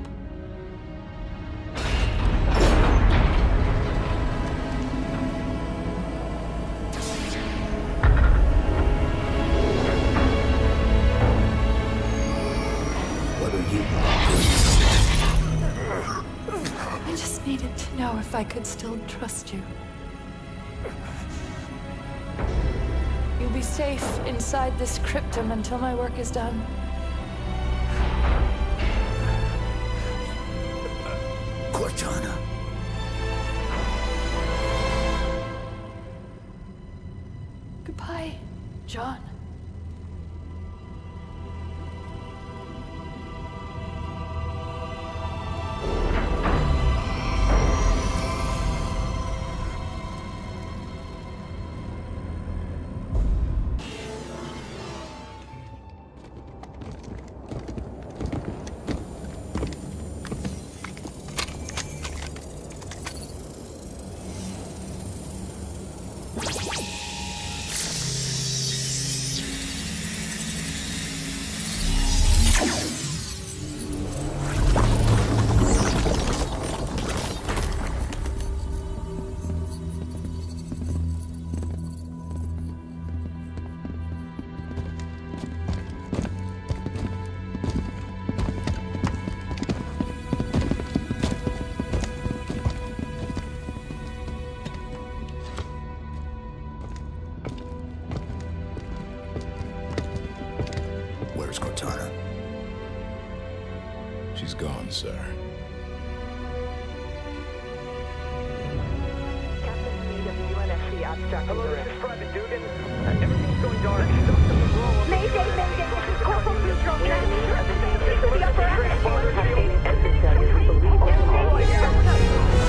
to know if I could still trust you. You'll be safe inside this cryptum until my work is done. Cortana. Goodbye, John. Where's Cortana? She's gone, sir. Hello, this is Private Dugan. Everything's going dark. Mayday, mayday. Corporal Neutral. The upper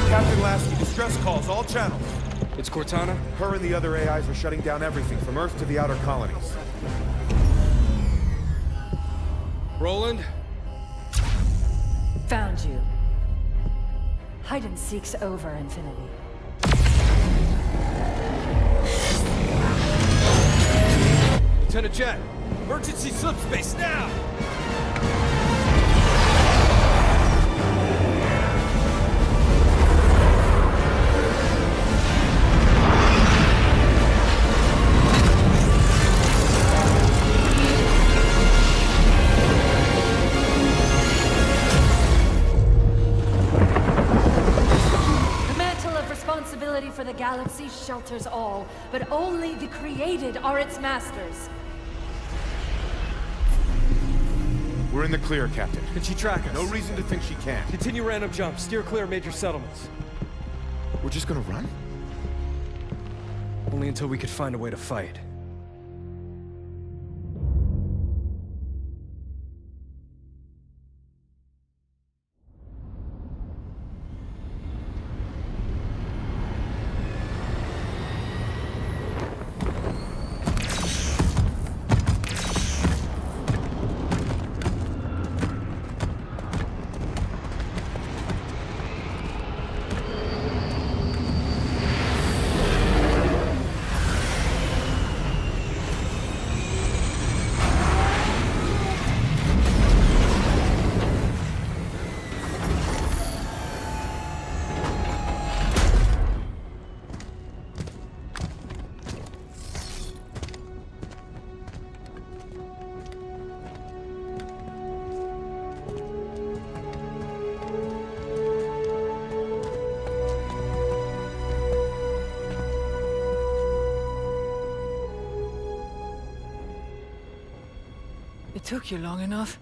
Captain Lasky, distress calls, all channels. It's Cortana? Her and the other AIs are shutting down everything from Earth to the outer colonies. Roland? Found you. Hide and seek's over, Infinity. Lieutenant Jet, emergency slipspace now! For the galaxy shelters all, but only the created are its masters. We're in the clear, Captain. Can she track us? No reason to think she can't. Continue random jumps. Steer clear of major settlements. We're just gonna run? Only until we could find a way to fight. It took you long enough.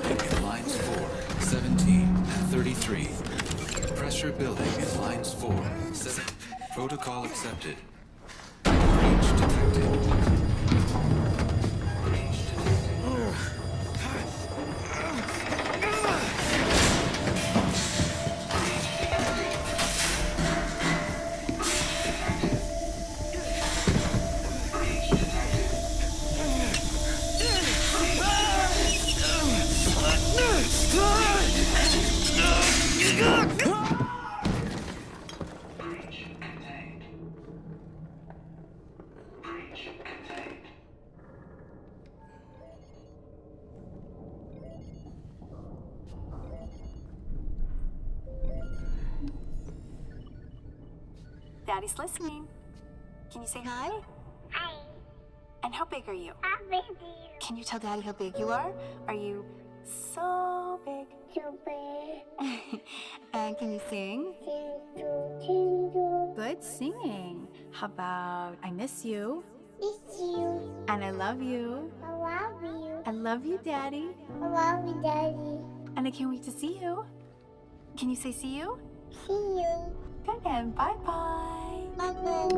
building in lines 4, 17, and 33. Pressure building in lines 4, 7. Protocol accepted. Breach detected. Daddy's listening. Can you say hi? Hi. And how big are you? How big are you? Can you tell Daddy how big you are? Are you so big? So big. And can you sing? Good singing. How about I miss you? Miss you. And I love you. I love you. I love you, Daddy. I love you, Daddy. And I can't wait to see you. Can you say see you? See you. Good then. Bye-bye. Bye-bye.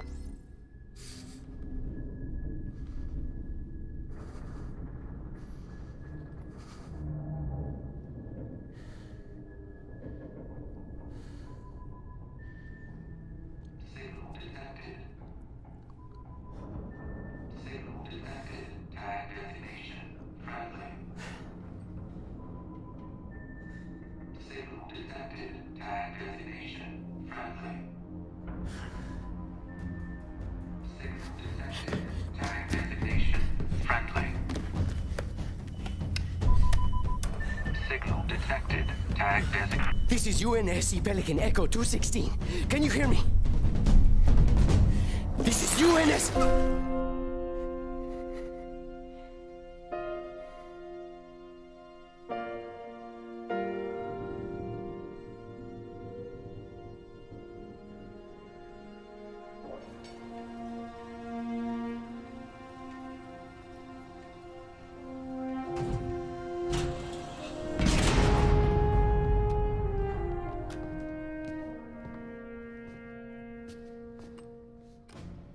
This is UNSC Pelican Echo 216. Can you hear me? This is UNS...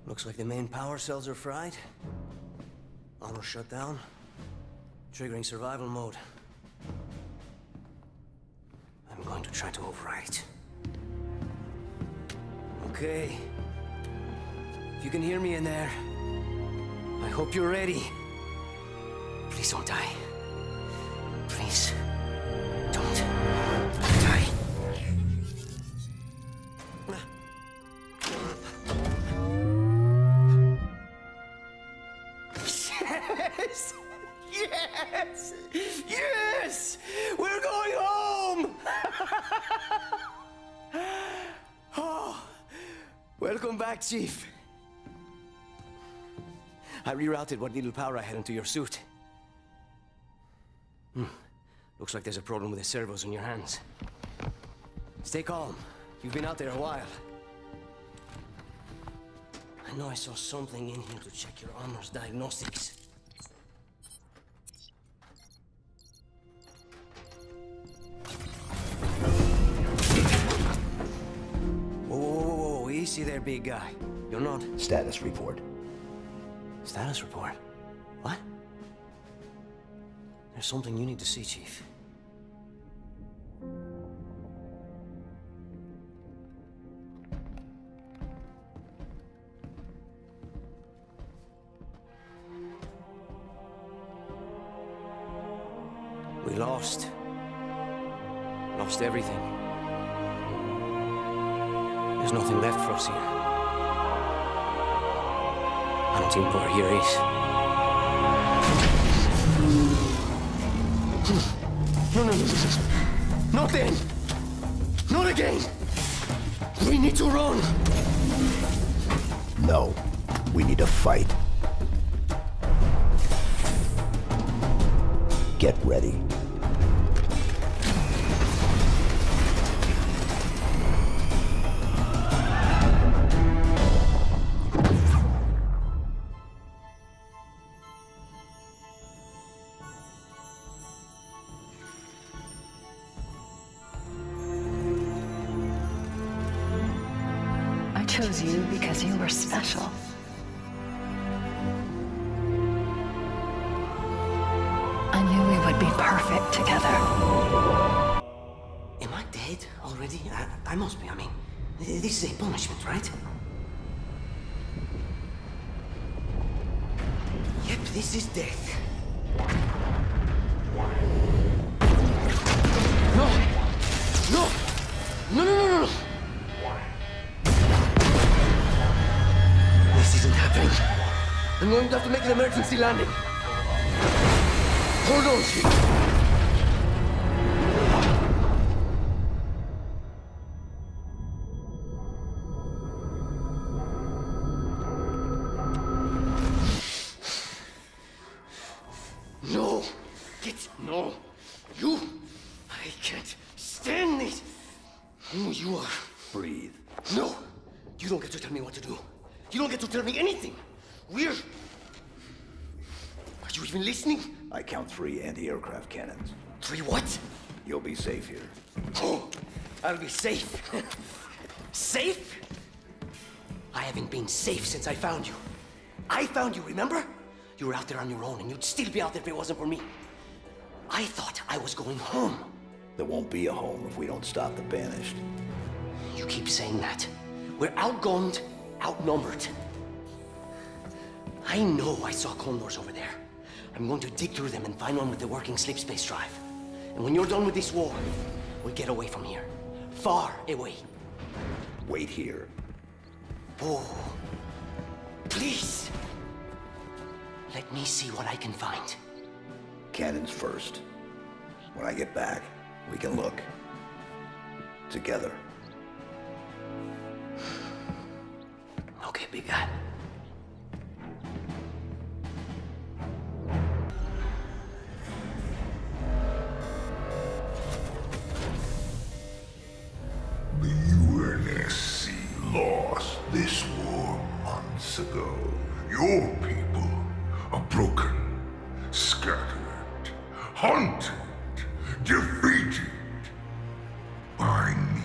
Looks like the main power cells are fried. Armor shut down. Triggering survival mode. I'm going to try to overwrite. Okay. If you can hear me in there, I hope you're ready. Please don't die. Please. Don't die. Yes! Yes! Yes! We're going home! Oh, welcome back, Chief. I rerouted what little power I had into your suit. Looks like there's a problem with the servos in your hands. Stay calm. You've been out there a while. I know I saw something in here to check your armor's diagnostics. Whoa, easy there, big guy. You're not... Status report. Status report? What? There's something you need to see, Chief. We lost. Lost everything. There's nothing left for us here. I don't think where here is. No. Not then! Not again! We need to run! No. We need to fight. Get ready. chose you because you were special. I knew we would be perfect together. Am I dead already? I must be. I mean, this is a punishment, right? Yep, this is death. No! No! No, no, no, no! This isn't happening. I'm going to have to make an emergency landing. Hold on, Chief. No! No! You! I can't stand this! Who you are? Breathe. No! You don't get to tell me what to do. You don't get to tell me anything. We're... Are you even listening? I count 3 anti-aircraft cannons. 3 what? You'll be safe here. Oh, I'll be safe. Safe? I haven't been safe since I found you. I found you, remember? You were out there on your own, and you'd still be out there if it wasn't for me. I thought I was going home. There won't be a home if we don't stop the Banished. You keep saying that. We're outgunned, outnumbered. I know I saw condors over there. I'm going to dig through them and find one with the working sleep space drive. And when you're done with this war, we'll get away from here. Far away. Wait here. Oh. Please. Let me see what I can find. Cannons first. When I get back, we can look. Together. Okay, big guy. The UNSC lost this war months ago. Your people are broken, scattered, hunted, defeated by me.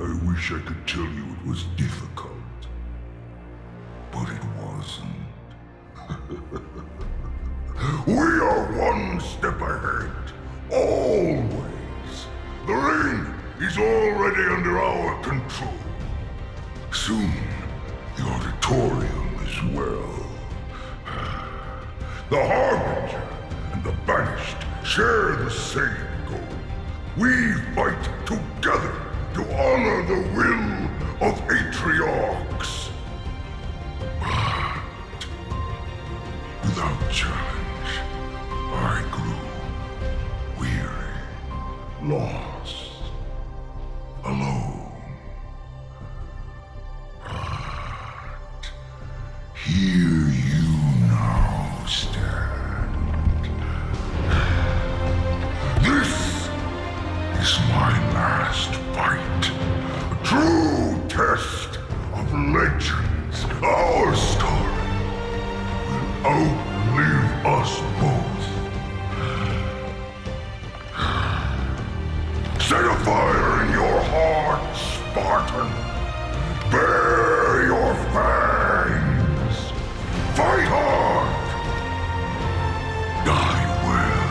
I wish I could tell you it was difficult, but it wasn't. We are one step ahead, always. The ring is already under our control. Soon, the auditorium as well. The Harbinger and the Banished share the same goal. We fight together to honor the will of Atriarchs. But without challenge, I grew weary, lost, alone. But here you now stand. This is my last fight. A true test of legends. Our story will outlive us both. Set a fire in your heart, Spartan. Bare your fangs. Fight hard. Die well.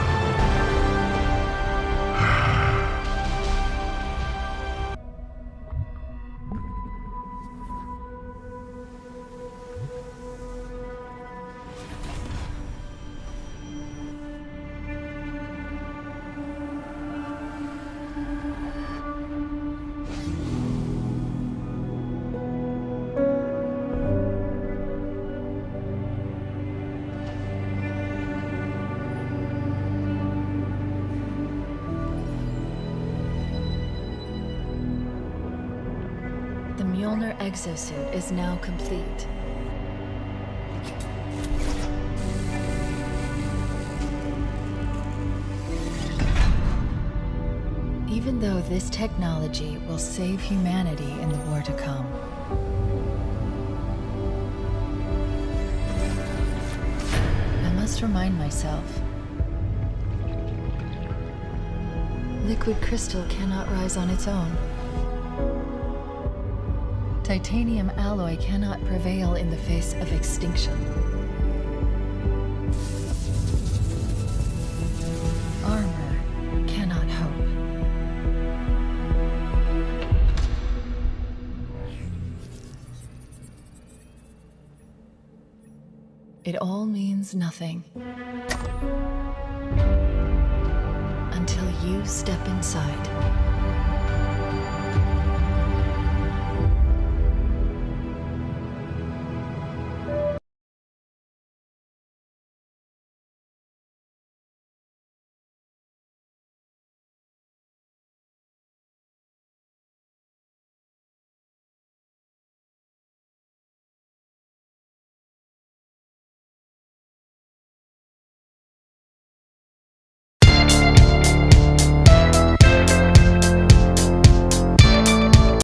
The Mjolnir exosuit is now complete. Even though this technology will save humanity in the war to come, I must remind myself, liquid crystal cannot rise on its own. Titanium alloy cannot prevail in the face of extinction. Armor cannot hope. It all means nothing until you step inside.